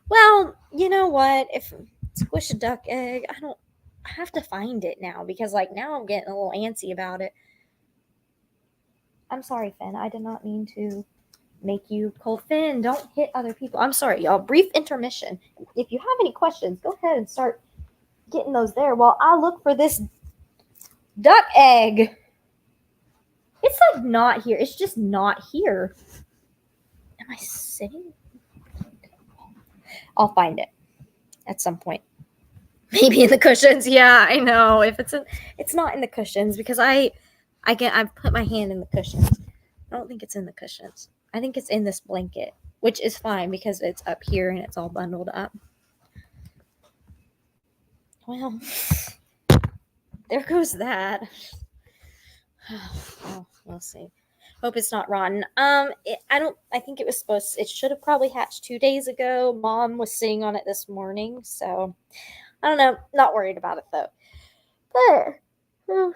Well, you know what? If squish a duck egg, I have to find it now because, now I'm getting a little antsy about it. I'm sorry, Finn. I did not mean to make you cold. Finn, don't hit other people. I'm sorry, y'all. Brief intermission. If you have any questions, go ahead and start getting those there while I look for this duck egg. It's not here. It's just not here. Am I sitting? I'll find it at some point. Maybe in the cushions. Yeah, I know. It's not in the cushions because I've put my hand in the cushions. I don't think it's in the cushions. I think it's in this blanket, which is fine because it's up here and it's all bundled up. Well, there goes that. Oh, we'll see. Hope it's not rotten. I think it should have probably hatched 2 days ago. Mom was sitting on it this morning, so I don't know. Not worried about it though. But,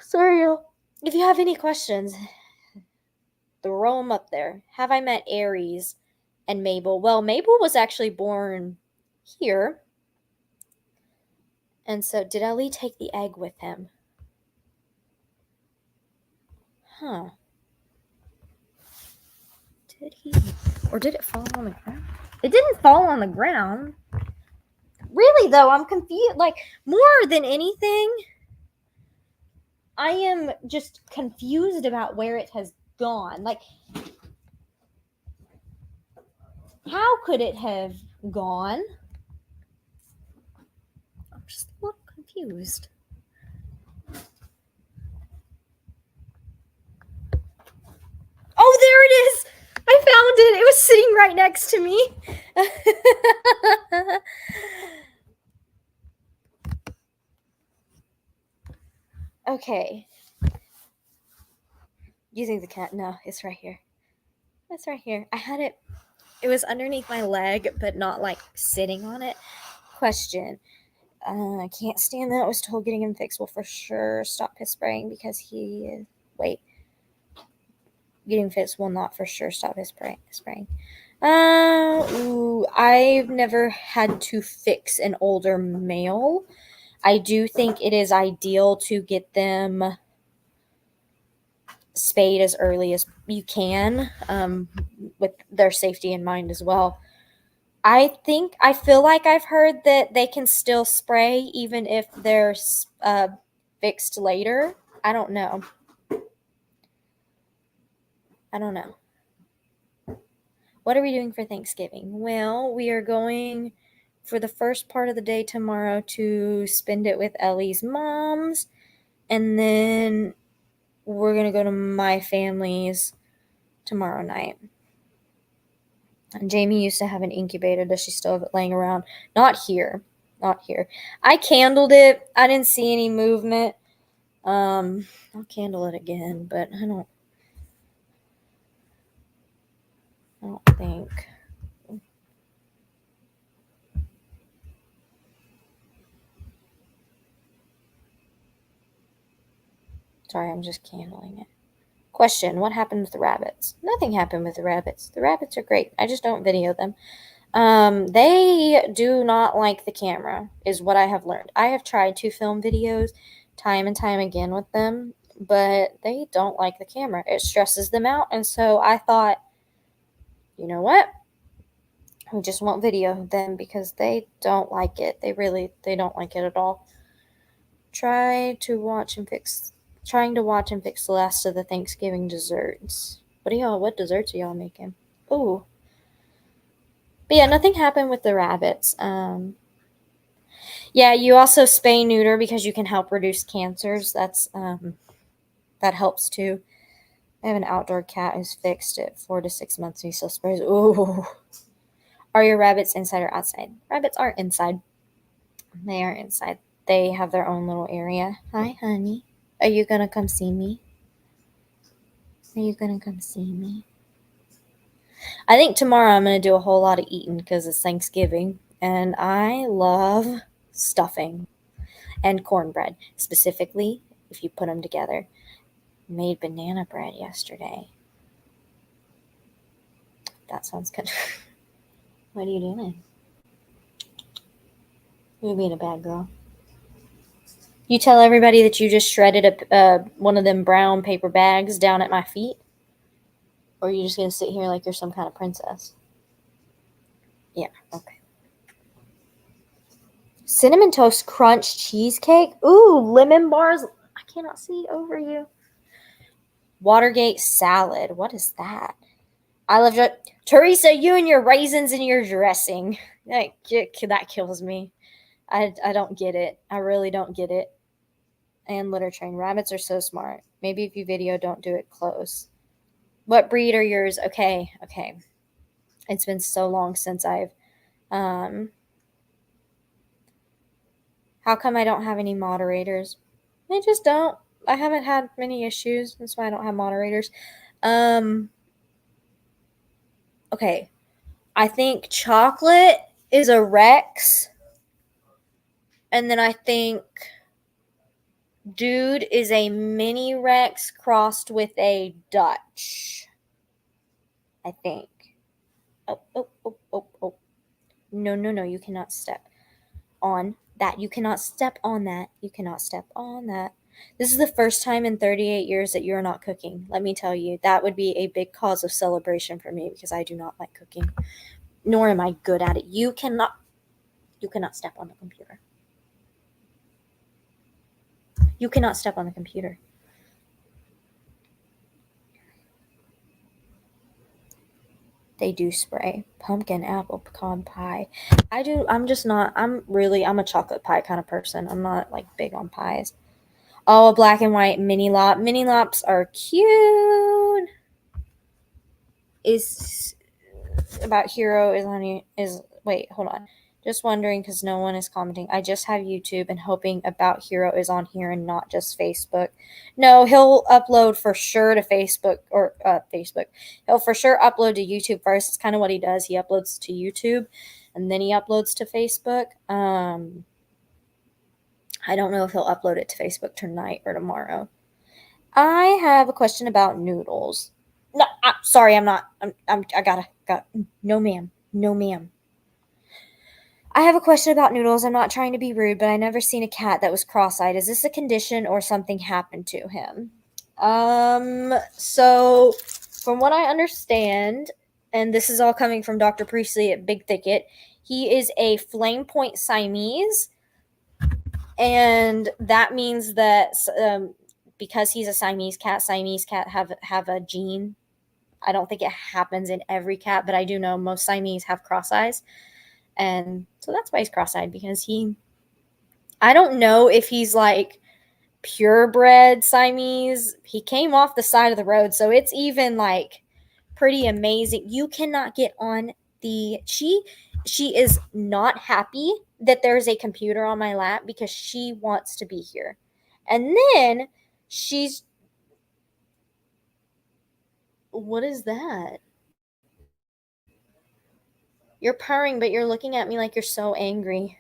sorry, y'all. If you have any questions, throw them up there. Have I met Aries and Mabel? Well, Mabel was actually born here. And so, did Ellie take the egg with him? Huh. Did he? Or did it fall on the ground? It didn't fall on the ground. Really, though, I'm confused. More than anything, I am just confused about where it has gone. How could it have gone? I'm just a little confused. confused. Oh, there it is! I found it! It was sitting right next to me. Okay. Using the cat. No, it's right here. It's right here. I had it. It was underneath my leg, but not like sitting on it. Question. I can't stand that. I was told getting him fixed will for sure stop his spraying because he is. Wait. Getting fixed will not for sure stop his spraying. I've never had to fix an older male. I do think it is ideal to get them spayed as early as you can, with their safety in mind as well. I feel like I've heard that they can still spray even if they're fixed later. I don't know. What are we doing for Thanksgiving? Well, we are going for the first part of the day tomorrow to spend it with Ellie's mom's, and then we're going to go to my family's tomorrow night. And Jamie used to have an incubator. Does she still have it laying around? Not here. I candled it. I didn't see any movement. I'll candle it again, but I don't think. Sorry, I'm just candling it. Question, what happened with the rabbits? Nothing happened with the rabbits. The rabbits are great. I just don't video them. They do not like the camera, is what I have learned. I have tried to film videos time and time again with them, but they don't like the camera. It stresses them out, and so I thought, you know what? We just won't video them because they don't like it. They don't like it at all. Trying to watch and fix the last of the Thanksgiving desserts. What desserts are y'all making? Ooh. But yeah, nothing happened with the rabbits. Yeah, you also spay neuter because you can help reduce cancers. That helps too. I have an outdoor cat who's fixed at 4 to 6 months and he still sprays. Ooh. Are your rabbits inside or outside? Rabbits are inside. They are inside. They have their own little area. Hi, honey. Are you gonna come see me? I think tomorrow I'm gonna do a whole lot of eating because it's Thanksgiving, and I love stuffing and cornbread. Specifically, if you put them together. Made banana bread yesterday. That sounds good. What are you doing? You're being a bad girl. You tell everybody that you just shredded one of them brown paper bags down at my feet? Or are you just going to sit here like you're some kind of princess? Yeah, okay. Cinnamon Toast Crunch Cheesecake? Ooh, lemon bars. I cannot see over you. Watergate Salad. What is that? I love Teresa, you and your raisins and your dressing. That kills me. I don't get it. I really don't get it. And litter train. Rabbits are so smart. Maybe if you video, don't do it close. What breed are yours? Okay. It's been so long since I've how come I don't have any moderators? I just don't. I haven't had many issues. That's why I don't have moderators. Okay. I think Chocolate is a Rex. And then I think Dude is a mini Rex crossed with a Dutch. I think. Oh. No, you cannot step on that. You cannot step on that. This is the first time in 38 years that you're not cooking. Let me tell you, that would be a big cause of celebration for me because I do not like cooking, nor am I good at it. You cannot step on the computer. You cannot step on the computer. They do spray pumpkin, apple, pecan pie. I'm just not. I'm a chocolate pie kind of person. I'm not like big on pies. Oh, a black and white mini lop. Mini lops are cute. Is about Hero is on is wait, hold on. Just wondering because no one is commenting. I just have YouTube and hoping About Hero is on here and not just Facebook. No, he'll upload for sure to Facebook or Facebook. He'll for sure upload to YouTube first. It's kind of what he does. He uploads to YouTube and then he uploads to Facebook. I don't know if he'll upload it to Facebook tonight or tomorrow. I have a question about noodles. No, sorry, I'm not. I got. No, ma'am. No, ma'am. I have a question about noodles. I'm not trying to be rude, but I never seen a cat that was cross-eyed. Is this a condition or something happened to him? So from what I understand, and this is all coming from Dr. Priestley at Big Thicket, he is a flame point Siamese, and that means that because he's a Siamese cat have a gene. I don't think it happens in every cat, but I do know most Siamese have cross eyes. And so that's why he's cross-eyed, because I don't know if he's like purebred Siamese. He came off the side of the road, so it's even like pretty amazing. You cannot get on she is not happy that there's a computer on my lap because she wants to be here. And then what is that? You're purring, but you're looking at me like you're so angry.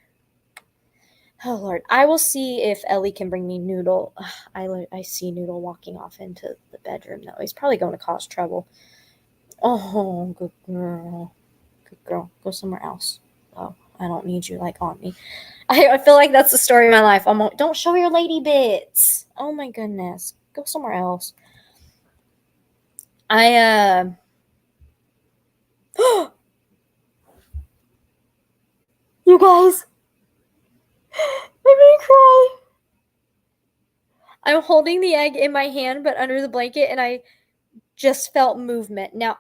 Oh Lord, I will see if Ellie can bring me Noodle. I see Noodle walking off into the bedroom though. He's probably going to cause trouble. Oh, good girl, good girl. Go somewhere else. Oh, I don't need you like on me. I feel like that's the story of my life. Don't show your lady bits. Oh my goodness, go somewhere else. I you guys, I'm gonna cry. I'm holding the egg in my hand, but under the blanket, and I just felt movement. Now,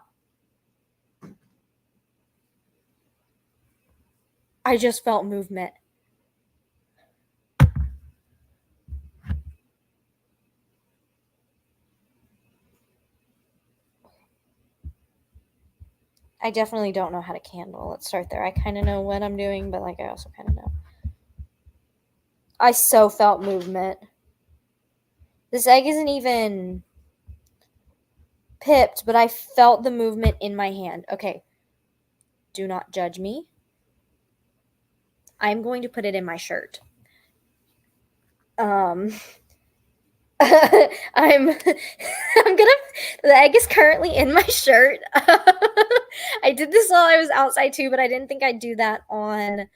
I just felt movement. I definitely don't know how to candle. Let's start there. I kind of know what I'm doing, but like I also kind of know. I so felt movement. This egg isn't even pipped, but I felt the movement in my hand. Okay. Do not judge me. I'm going to put it in my shirt. I'm I'm gonna the egg is currently in my shirt. I did this while I was outside too, but I didn't think I'd do that on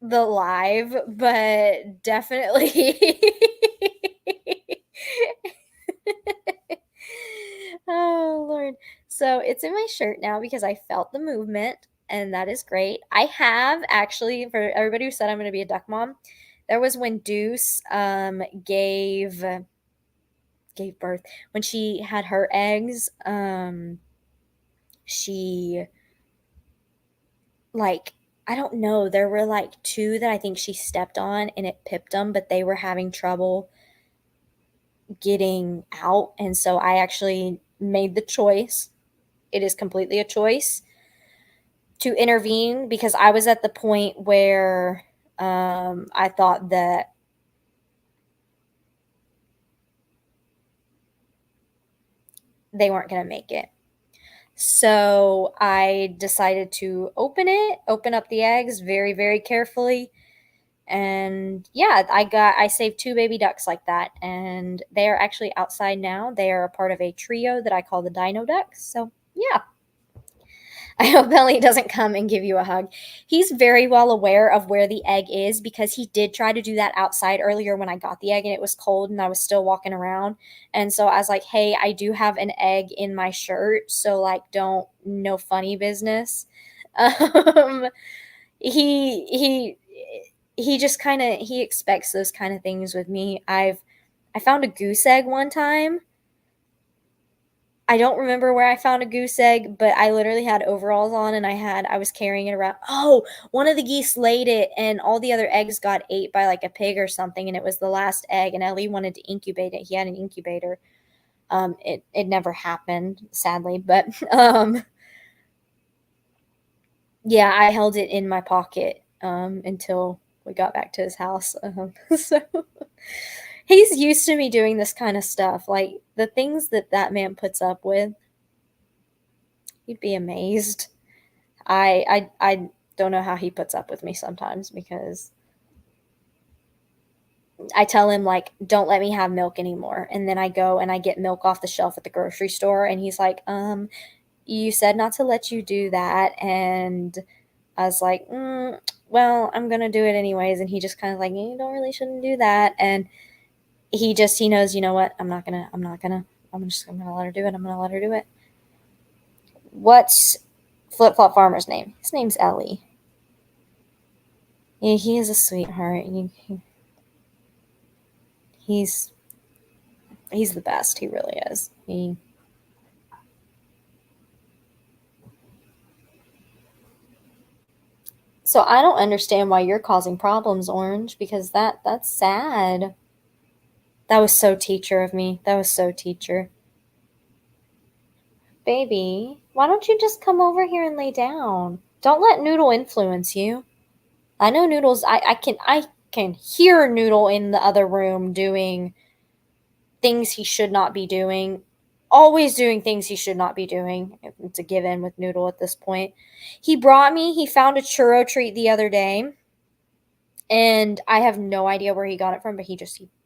the live, but definitely oh Lord. So it's in my shirt now because I felt the movement, and that is great. I have actually, for everybody who said I'm going to be a duck mom, there was when Deuce gave birth, when she had her eggs. She like, I don't know, there were like two that I think she stepped on and it pipped them, but they were having trouble getting out, and so I actually made the choice. It is completely a choice to intervene because I was at the point where I thought that they weren't going to make it. So I decided to open up the eggs very, very carefully. And yeah, I saved two baby ducks like that. And they are actually outside now. They are a part of a trio that I call the Dino Ducks. So yeah. I hope Ellie doesn't come and give you a hug. He's very well aware of where the egg is because he did try to do that outside earlier when I got the egg and it was cold and I was still walking around. And so I was like, hey, I do have an egg in my shirt. So, like, no funny business. Um, he, he just kind of, he expects those kind of things with me. I found a goose egg one time. I don't remember where I found a goose egg, but I literally had overalls on and I was carrying it around. Oh, one of the geese laid it and all the other eggs got ate by like a pig or something, and it was the last egg, and Ellie wanted to incubate it. He had an incubator. It never happened, sadly, but yeah, I held it in my pocket until we got back to his house. So he's used to me doing this kind of stuff. Like the things that that man puts up with, you'd be amazed. I don't know how he puts up with me sometimes because I tell him like, "Don't let me have milk anymore," and then I go and I get milk off the shelf at the grocery store, and he's like, you said not to let you do that," and I was like, well, I'm gonna do it anyways, and he just kind of like, you don't really shouldn't do that, and he knows, you know what, I'm gonna let her do it. I'm gonna let her do it. What's Flip Flop Farmer's name? His name's Ellie. Yeah, he is a sweetheart. He's he's the best. He really is. He So I don't understand why you're causing problems, Orange, because that's sad. That was so teacher of me. That was so teacher. Baby, why don't you just come over here and lay down? Don't let Noodle influence you. I know Noodle's I can hear Noodle in the other room doing things he should not be doing. Always doing things he should not be doing. It's a given with Noodle at this point. He found a churro treat the other day, and I have no idea where he got it from, but he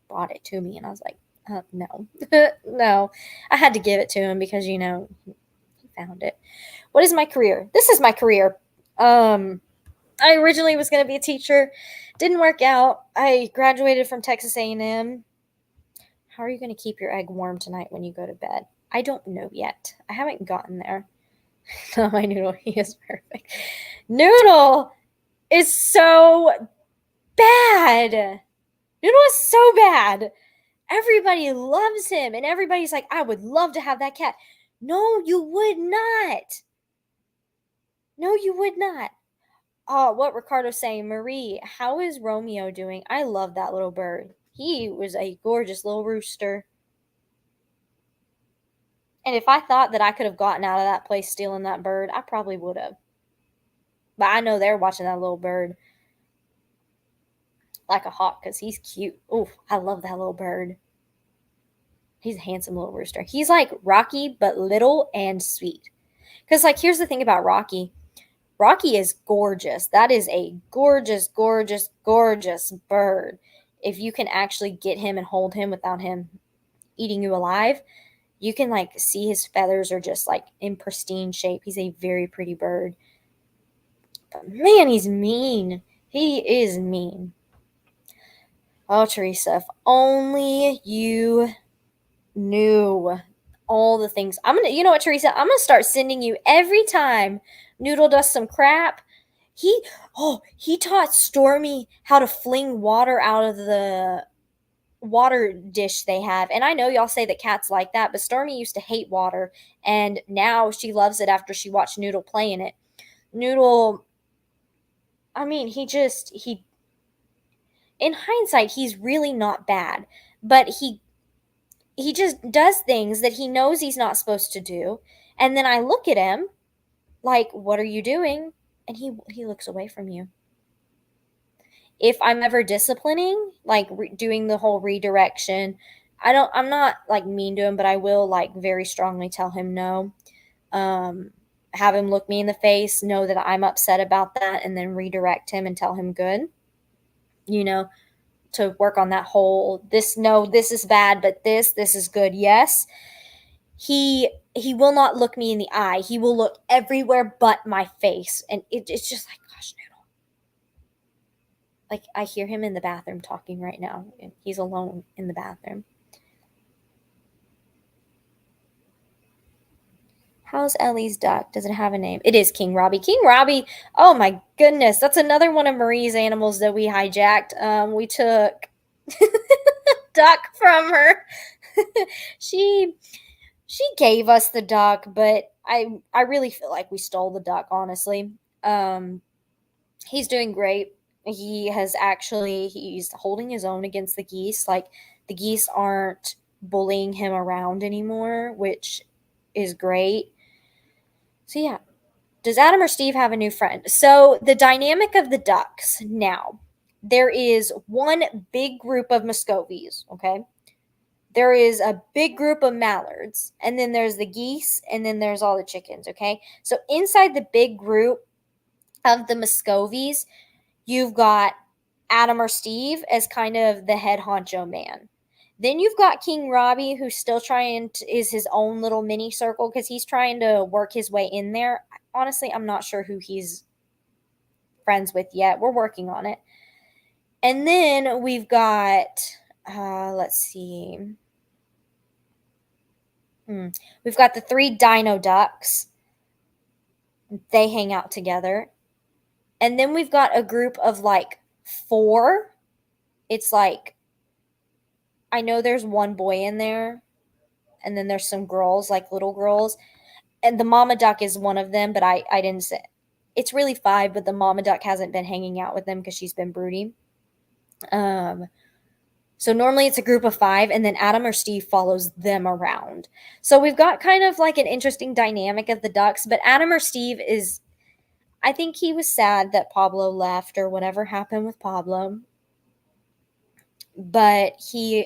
brought it to me, and I was like, no, no. I had to give it to him because he found it. What is my career? This is my career. I originally was going to be a teacher, didn't work out. I graduated from Texas A&M. How are you going to keep your egg warm tonight when you go to bed? I don't know yet. I haven't gotten there. Oh, my Noodle, he is perfect. Noodle is so bad. Noodle is so bad. Everybody loves him, and everybody's like, I would love to have that cat. No, you would not. No, you would not. Oh, what Ricardo's saying, Marie, how is Romeo doing? I love that little bird. He was a gorgeous little rooster. And if I thought that I could have gotten out of that place stealing that bird, I probably would have. But I know they're watching that little bird like a hawk because he's cute. Oh, I love that little bird. He's a handsome little rooster. He's like Rocky, but little and sweet. Because, like, here's the thing about Rocky. Rocky is gorgeous. That is a gorgeous, gorgeous, gorgeous bird. If you can actually get him and hold him without him eating you alive, you can like see his feathers are just like in pristine shape. He's a very pretty bird. But man, he's mean. He is mean. Oh, Teresa, if only you knew all the things. You know what, Teresa? I'm gonna start sending you every time Noodle does some crap. He taught Stormy how to fling water out of the water dish they have. And I know y'all say that cats like that, but Stormy used to hate water, and now she loves it after she watched Noodle play in it. Noodle, I mean, he in hindsight, he's really not bad, but he just does things that he knows he's not supposed to do. And then I look at him like, "What are you doing?" And he looks away from you. If I'm ever disciplining, like doing the whole redirection, I'm not like mean to him, but I will like very strongly tell him no. Have him look me in the face, know that I'm upset about that, and then redirect him and tell him good. You know, to work on that whole this is bad, but this is good. Yes. He will not look me in the eye. He will look everywhere but my face. And it's just like, gosh, Noodle. Like, I hear him in the bathroom talking right now, and he's alone in the bathroom. How's Ellie's duck? Does it have a name? It is King Robbie. King Robbie, oh my goodness, that's another one of Marie's animals that we hijacked. We took duck from her. she She gave us the duck, but I really feel like we stole the duck, honestly. Um, he's doing great. He's holding his own against the geese. Like the geese aren't bullying him around anymore, which is great. So yeah, does Adam or Steve have a new friend? So the dynamic of the ducks now. There is one big group of Muscovies, okay? There is a big group of mallards, and then there's the geese, and then there's all the chickens, okay? So inside the big group of the Muscovies, you've got Adam or Steve as kind of the head honcho man. Then you've got King Robbie, who's still is his own little mini circle because he's trying to work his way in there. Honestly, I'm not sure who he's friends with yet. We're working on it. And then we've got, let's see, we've got the three dino ducks. They hang out together. And then we've got a group of like four. It's like, I know there's one boy in there, and then there's some girls, like little girls. And the mama duck is one of them, but I didn't say it's really five, but the mama duck hasn't been hanging out with them because she's been broody. Um, so normally it's a group of five, and then Adam or Steve follows them around. So we've got kind of like an interesting dynamic of the ducks, but Adam or Steve is, I think he was sad that Pablo left or whatever happened with Pablo. But he's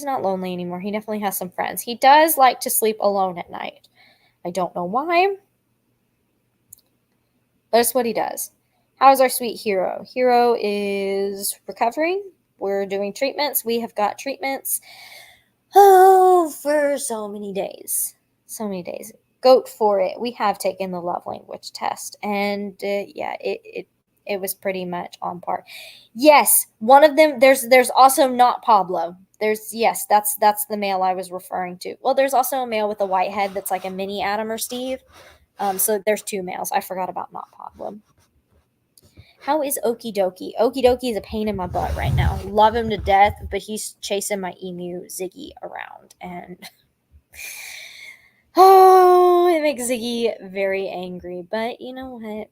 not lonely anymore. He definitely has some friends. He does like to sleep alone at night. I don't know why, but it's what he does. How's our sweet Hero? Hero is recovering. We're doing treatments. We have got treatments. Oh, for so many days. So many days. Goat for it. We have taken the love language test, and yeah, it was pretty much on par. Yes, one of them. There's also not Pablo. There's yes, that's the male I was referring to. Well, there's also a male with a white head that's like a mini Adam or Steve. So there's two males. I forgot about not Pablo. How is Okie Dokie? Okie Dokie is a pain in my butt right now. Love him to death, but he's chasing my emu Ziggy around, and oh, it makes Ziggy very angry. But you know what?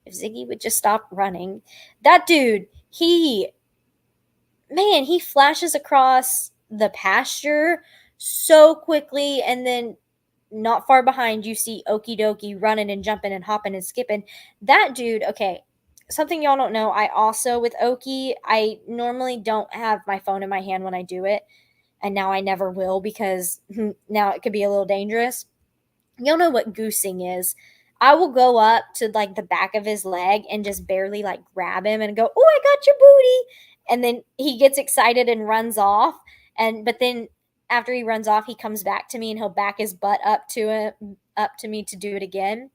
If Ziggy would just stop running, that dude, he flashes across the pasture so quickly, and then not far behind, you see Okie Dokie running and jumping and hopping and skipping. That dude, okay, something y'all don't know, I also, with Okie, I normally don't have my phone in my hand when I do it, and now I never will because now it could be a little dangerous. You'll know what goosing is. I will go up to like the back of his leg and just barely like grab him and go, "Oh, I got your booty." And then he gets excited and runs off. And but then after he runs off, he comes back to me and he'll back his butt up to me to do it again.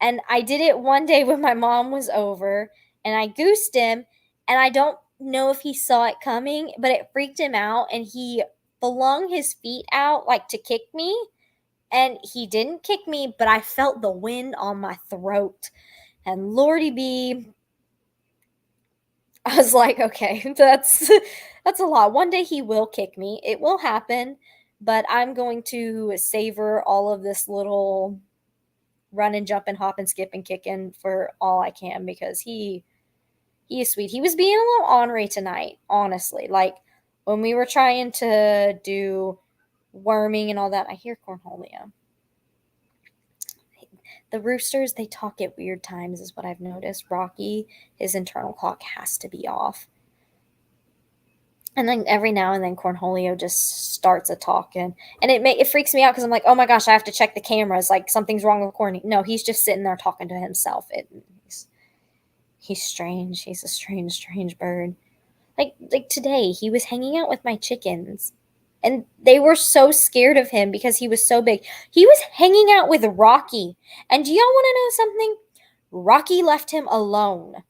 And I did it one day when my mom was over and I goosed him, and I don't know if he saw it coming, but it freaked him out and he flung his feet out like to kick me, and he didn't kick me, but I felt the wind on my throat. And Lordy B, I was like, okay, that's a lot. One day he will kick me. It will happen, but I'm going to savor all of this little run and jump and hop and skip and kicking for all I can because he is sweet. He was being a little ornery tonight, honestly. Like when we were trying to do worming and all that, I hear Cornholio. The roosters, they talk at weird times, is what I've noticed. Rocky, his internal clock has to be off. And then every now and then Cornholio just starts a talking. And it freaks me out because I'm like, oh my gosh, I have to check the cameras. Like something's wrong with Corny. No, he's just sitting there talking to himself. He's strange. He's a strange, strange bird. Like today, he was hanging out with my chickens. And they were so scared of him because he was so big. He was hanging out with Rocky. And do y'all want to know something? Rocky left him alone.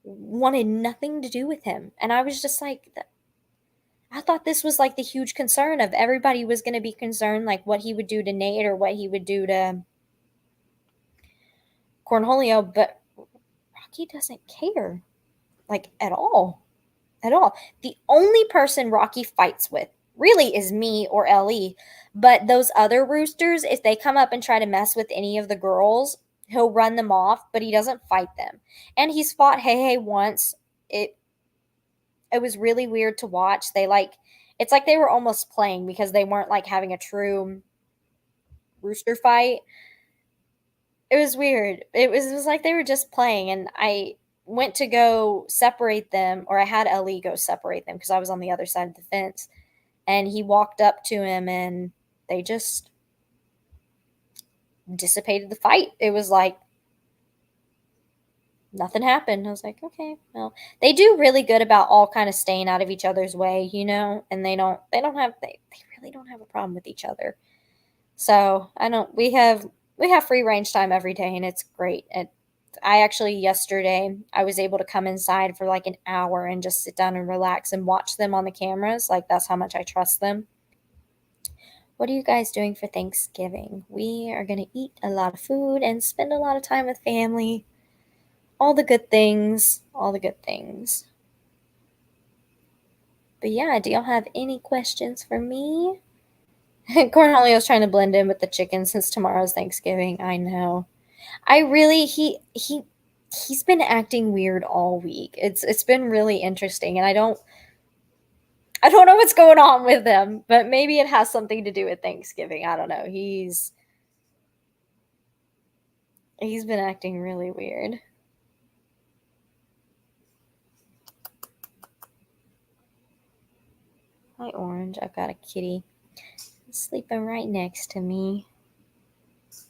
Wanted nothing to do with him. And I was just like, I thought this was like the huge concern of everybody was going to be concerned, like what he would do to Nate or what he would do to Cornholio. But Rocky doesn't care, like at all. at all. The only person Rocky fights with really is me or Ellie. But those other roosters, if they come up and try to mess with any of the girls, he'll run them off, but he doesn't fight them. And he's fought Hey Hey once. It it was really weird to watch. It's like they were almost playing because they weren't like having a true rooster fight. It was weird. It was like they were just playing, and I went to go separate them, or I had Ellie go separate them because I was on the other side of the fence, and he walked up to him, and they just dissipated the fight. It was like nothing happened. I was like, okay, well, they do really good about all kind of staying out of each other's way, and they really don't have a problem with each other. So I don't. We have free range time every day, and it's great. And I actually yesterday I was able to come inside for like an hour and just sit down and relax and watch them on the cameras. Like that's how much I trust them. What are you guys doing for Thanksgiving? We are gonna eat a lot of food and spend a lot of time with family. All the good things. All the good things. But yeah, do y'all have any questions for me? Cornelio's trying to blend in with the chicken since tomorrow's Thanksgiving. I know. I really he's been acting weird all week. It's been really interesting, and I don't know what's going on with him, but maybe it has something to do with Thanksgiving. I don't know. He's been acting really weird. Hi, Orange. I've got a kitty sleeping right next to me.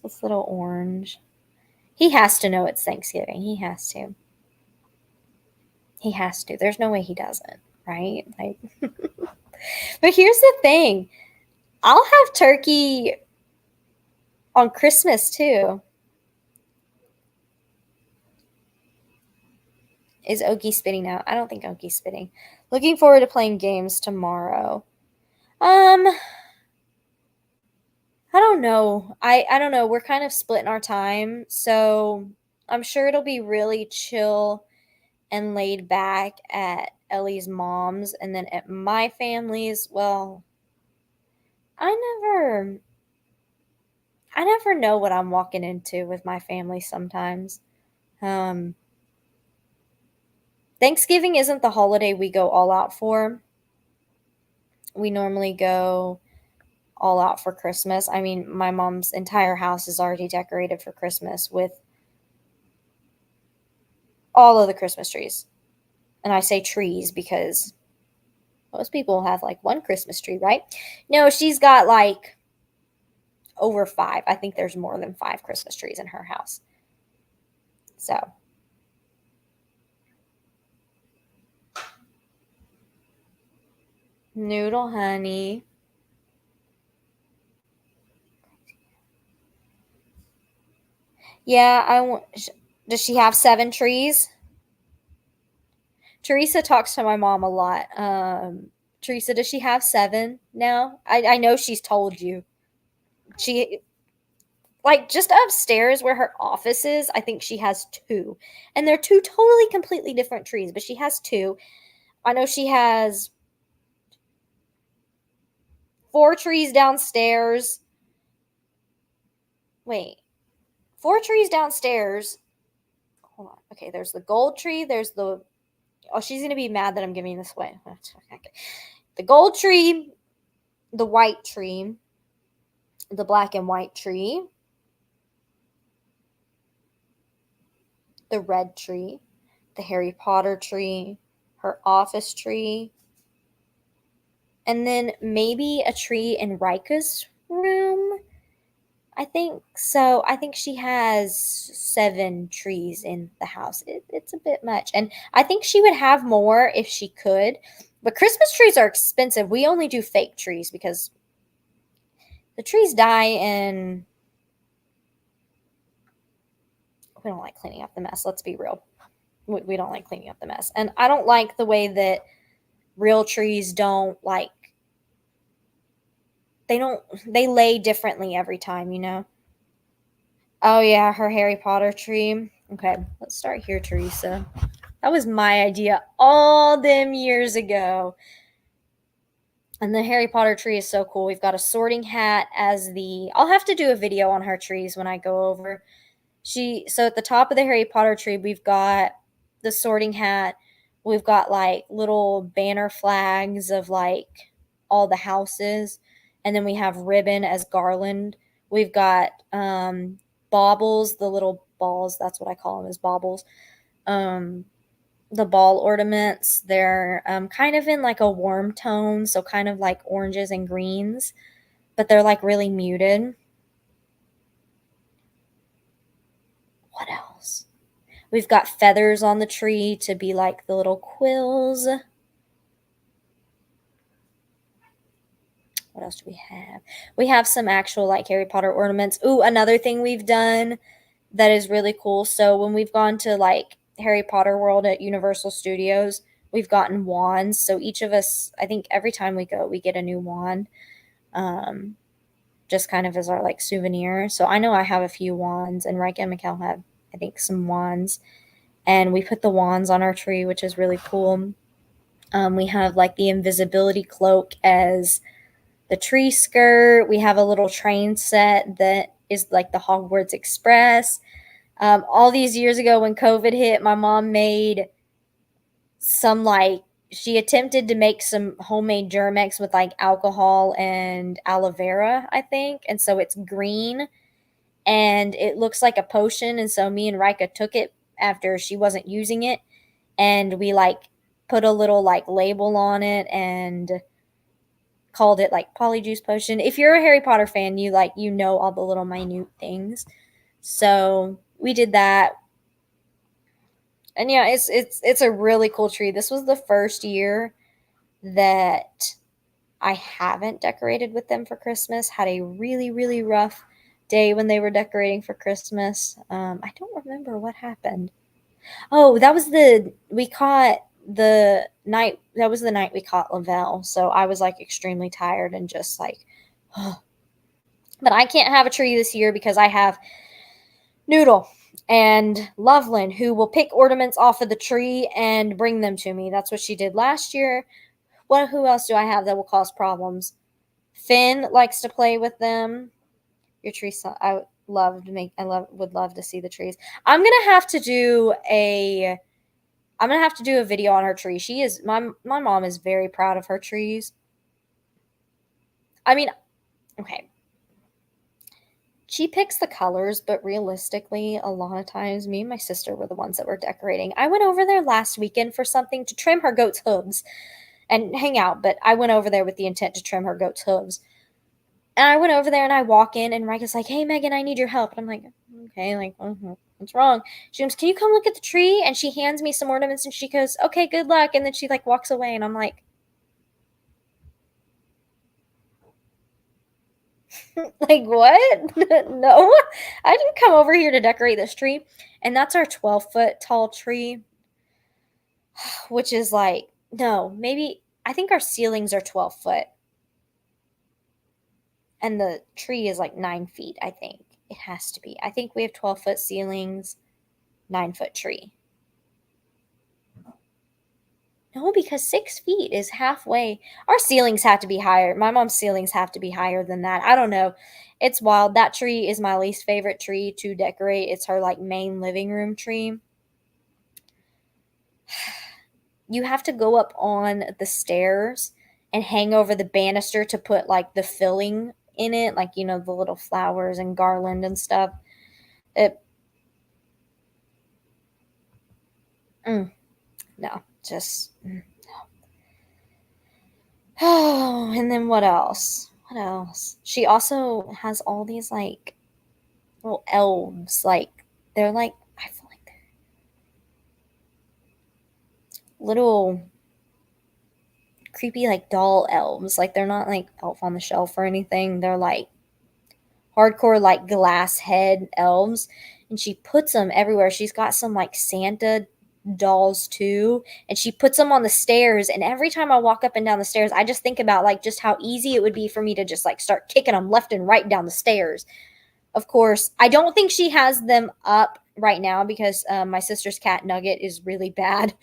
This little Orange. He has to know it's Thanksgiving. He has to. He has to. There's no way he doesn't, right? Like, but here's the thing. I'll have turkey on Christmas too. Is Okie spitting out? I don't think Okie's spitting. Looking forward to playing games tomorrow. Um, I don't know. I don't know. We're kind of splitting our time, so I'm sure it'll be really chill and laid back at Ellie's mom's, and then at my family's. Well, I never, I never know what I'm walking into with my family. Sometimes, um, Thanksgiving isn't the holiday we go all out for. We normally go all out for Christmas. I mean, my mom's entire house is already decorated for Christmas with all of the Christmas trees. And I say trees because most people have like one Christmas tree, right? No, she's got like over five. I think there's more than five Christmas trees in her house. So, Noodle Honey. Yeah, I want. Does she have 7 trees? Teresa talks to my mom a lot. Teresa, does she have 7 now? I know she's told you. She, like, just upstairs where her office is, I think she has 2. And they're 2 totally completely different trees, but she has 2. I know she has 4 trees downstairs. Wait. 4 trees downstairs. Hold on. Okay, there's the gold tree, there's the oh, she's going to be mad that I'm giving this away. Okay. The gold tree, the white tree, the black and white tree, the red tree, the Harry Potter tree, her office tree, and then maybe a tree in Rika's room. I think so. I think she has 7 trees in the house. It's a bit much. And I think she would have more if she could. But Christmas trees are expensive. We only do fake trees because the trees die and we don't like cleaning up the mess. Let's be real. We don't like cleaning up the mess. And I don't like the way that real trees don't like they lay differently every time. Oh yeah, her Harry Potter tree. Okay, let's start here, Teresa. That was my idea all them years ago. And the Harry Potter tree is so cool. We've got a sorting hat as the. I'll have to do a video on her trees when I go over. So at the top of the Harry Potter tree, we've got the sorting hat. We've got like little banner flags of like all the houses, and then we have ribbon as garland. We've got baubles, the little balls. That's what I call them, as baubles. Um, the ball ornaments. They're kind of in like a warm tone, so kind of like oranges and greens, but they're like really muted. What else? We've got feathers on the tree to be like the little quills. What else do we have? We have some actual like Harry Potter ornaments. Ooh, another thing we've done that is really cool. So when we've gone to like Harry Potter World at Universal Studios, we've gotten wands. So each of us, I think every time we go, we get a new wand. Um, just kind of as our like souvenir. So I know I have a few wands, and Rika and Mikkel have, I think, some wands. And we put the wands on our tree, which is really cool. We have like the invisibility cloak as the tree skirt. We have a little train set that is like the Hogwarts Express. All these years ago when COVID hit, my mom made some like she attempted to make some homemade Germex with like alcohol and aloe vera, I think. And so it's green and it looks like a potion. And so me and Rika took it after she wasn't using it, and we like put a little like label on it and called it like polyjuice potion. If you're a Harry Potter fan, you know all the little minute things. So we did that. And yeah, it's a really cool tree. This was the first year that I haven't decorated with them for Christmas. Had a really, really rough day when they were decorating for Christmas. I don't remember what happened. Oh, we caught the night, that was the night we caught Lavelle. So I was like extremely tired and just like, oh. But I can't have a tree this year because I have Noodle and Loveland, who will pick ornaments off of the tree and bring them to me. That's what she did last year. Who else do I have that will cause problems? Finn likes to play with them. Your tree, would love to see the trees. I'm gonna have to do a video on her tree. My mom is very proud of her trees. I mean, okay. She picks the colors, but realistically, a lot of times me and my sister were the ones that were decorating. I went over there last weekend for something to trim her goat's hooves and hang out, but I went over there with the intent to trim her goat's hooves. And I went over there and I walk in and Rika's like, "Hey Megan, I need your help." And I'm like, "Okay, like, what's wrong?" She goes, "Can you come look at the tree?" And she hands me some ornaments and she goes, "Okay, good luck." And then she like walks away and I'm like, like what? No, I didn't come over here to decorate this tree. And that's our 12-foot tall tree, which is like, no, maybe I think our ceilings are 12 foot and the tree is like 9 feet. I think it has to be. I think we have 12-foot ceilings, 9-foot tree. No, because 6 feet is halfway. Our ceilings have to be higher. My mom's ceilings have to be higher than that. I don't know. It's wild. That tree is my least favorite tree to decorate. It's her like main living room tree. You have to go up on the stairs and hang over the banister to put like the filling in it, like the little flowers and garland and stuff. It no, just oh, and then what else? What else? She also has all these like little elves, like they're like I feel like they're little creepy like doll elves. Like they're not like Elf on the Shelf or anything. They're like hardcore like glass head elves, and she puts them everywhere. She's got some like Santa dolls too, and she puts them on the stairs, and every time I walk up and down the stairs I just think about like just how easy it would be for me to just like start kicking them left and right down the stairs. of course, I don't think she has them up right now because my sister's cat Nugget is really bad,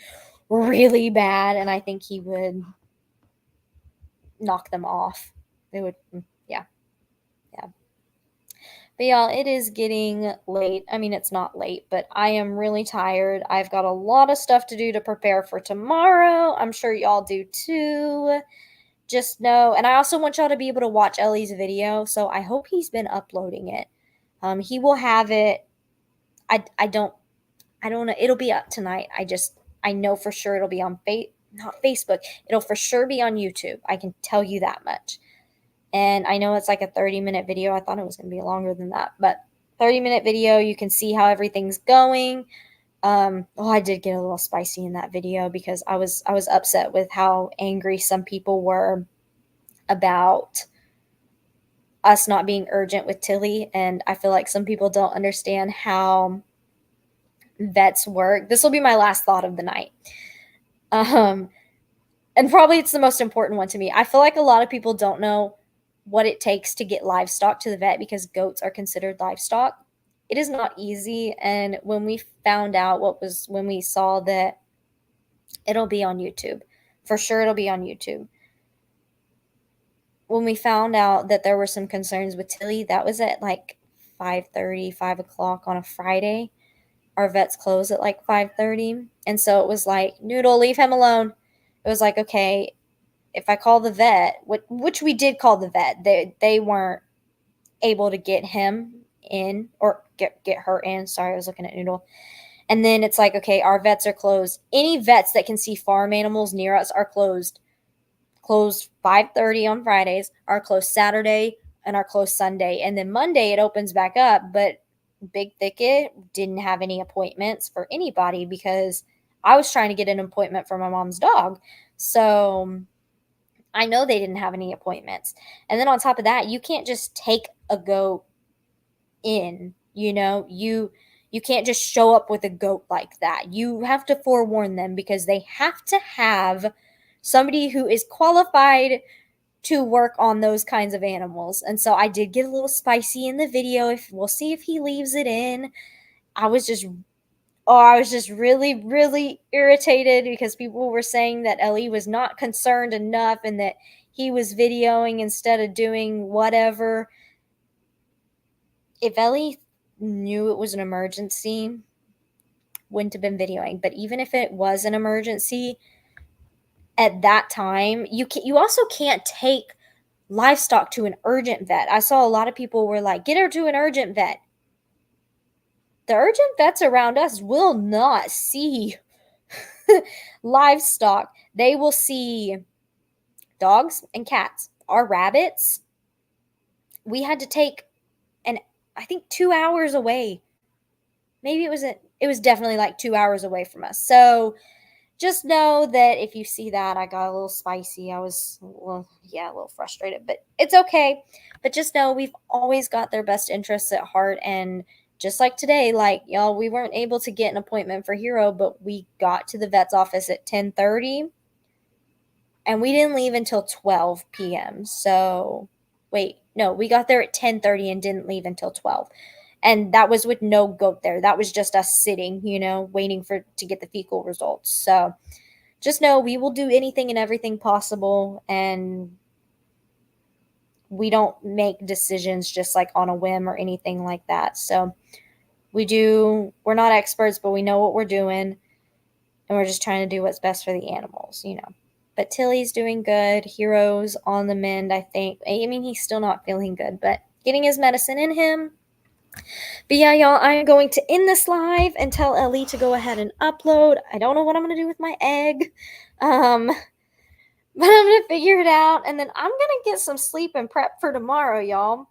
and I think he would knock them off. They would, yeah, yeah. But y'all, it is getting late. I mean, it's not late, but I am really tired. I've got a lot of stuff to do to prepare for tomorrow. I'm sure y'all do too. Just know, and I also want y'all to be able to watch Ellie's video, so I hope he's been uploading it. He will have it. I don't know. It'll be up tonight. I know for sure it'll be on not Facebook. It'll for sure be on YouTube. I can tell you that much. And I know it's like a 30-minute video. I thought it was going to be longer than that, but 30-minute video. You can see how everything's going. I did get a little spicy in that video because I was upset with how angry some people were about us not being urgent with Tilly, and I feel like some people don't understand how vets work. This will be my last thought of the night. And probably it's the most important one to me. I feel like a lot of people don't know what it takes to get livestock to the vet because goats are considered livestock. It is not easy. And when we found out when we saw that it'll be on YouTube, for sure it'll be on YouTube. When we found out that there were some concerns with Tilly, that was at like 5:30, 5 o'clock on a Friday. Our vets close at like 5:30. And so it was like, Noodle, leave him alone. It was like, okay, if I call the vet, which we did call the vet, they weren't able to get him in or get her in. Sorry, I was looking at Noodle. And then it's like, okay, our vets are closed. Any vets that can see farm animals near us are closed. Closed 5:30 on Fridays, are closed Saturday, and are closed Sunday. And then Monday it opens back up, but Big Thicket didn't have any appointments for anybody because I was trying to get an appointment for my mom's dog. So I know they didn't have any appointments. And then on top of that, you can't just take a goat in, you can't just show up with a goat like that. You have to forewarn them because they have to have somebody who is qualified to work on those kinds of animals. And so I did get a little spicy in the video. If we'll see if he leaves it in. I was just really, really irritated because people were saying that Ellie was not concerned enough and that he was videoing instead of doing whatever. If Ellie knew it was an emergency, wouldn't have been videoing. But even if it was an emergency, at that time, you also can't take livestock to an urgent vet. I saw a lot of people were like, get her to an urgent vet. The urgent vets around us will not see livestock. They will see dogs and cats. Our rabbits, we had to take I think 2 hours away. Maybe it was definitely like 2 hours away from us. So just know that if you see that, I got a little spicy. I was, a little frustrated, but it's okay. But just know we've always got their best interests at heart. And just like today, like y'all, we weren't able to get an appointment for Hero, but we got to the vet's office at 10:30 and we didn't leave until 12 p.m. So wait, no, we got there at 10:30 and didn't leave until 12. And that was with no goat there. That was just us sitting, waiting to get the fecal results. So just know we will do anything and everything possible. And we don't make decisions just like on a whim or anything like that. So we're not experts, but we know what we're doing. And we're just trying to do what's best for the animals, But Tilly's doing good. Hero's on the mend, I think. I mean, he's still not feeling good, but getting his medicine in him. But yeah, y'all, I'm going to end this live and tell Ellie to go ahead and upload. I don't know what I'm going to do with my egg. But I'm going to figure it out. And then I'm going to get some sleep and prep for tomorrow, y'all.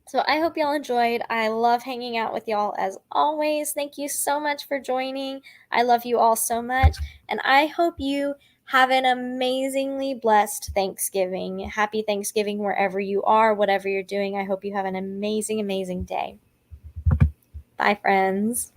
So I hope y'all enjoyed. I love hanging out with y'all as always. Thank you so much for joining. I love you all so much. And I hope you have an amazingly blessed Thanksgiving. Happy Thanksgiving wherever you are, whatever you're doing. I hope you have an amazing, amazing day. Bye, friends.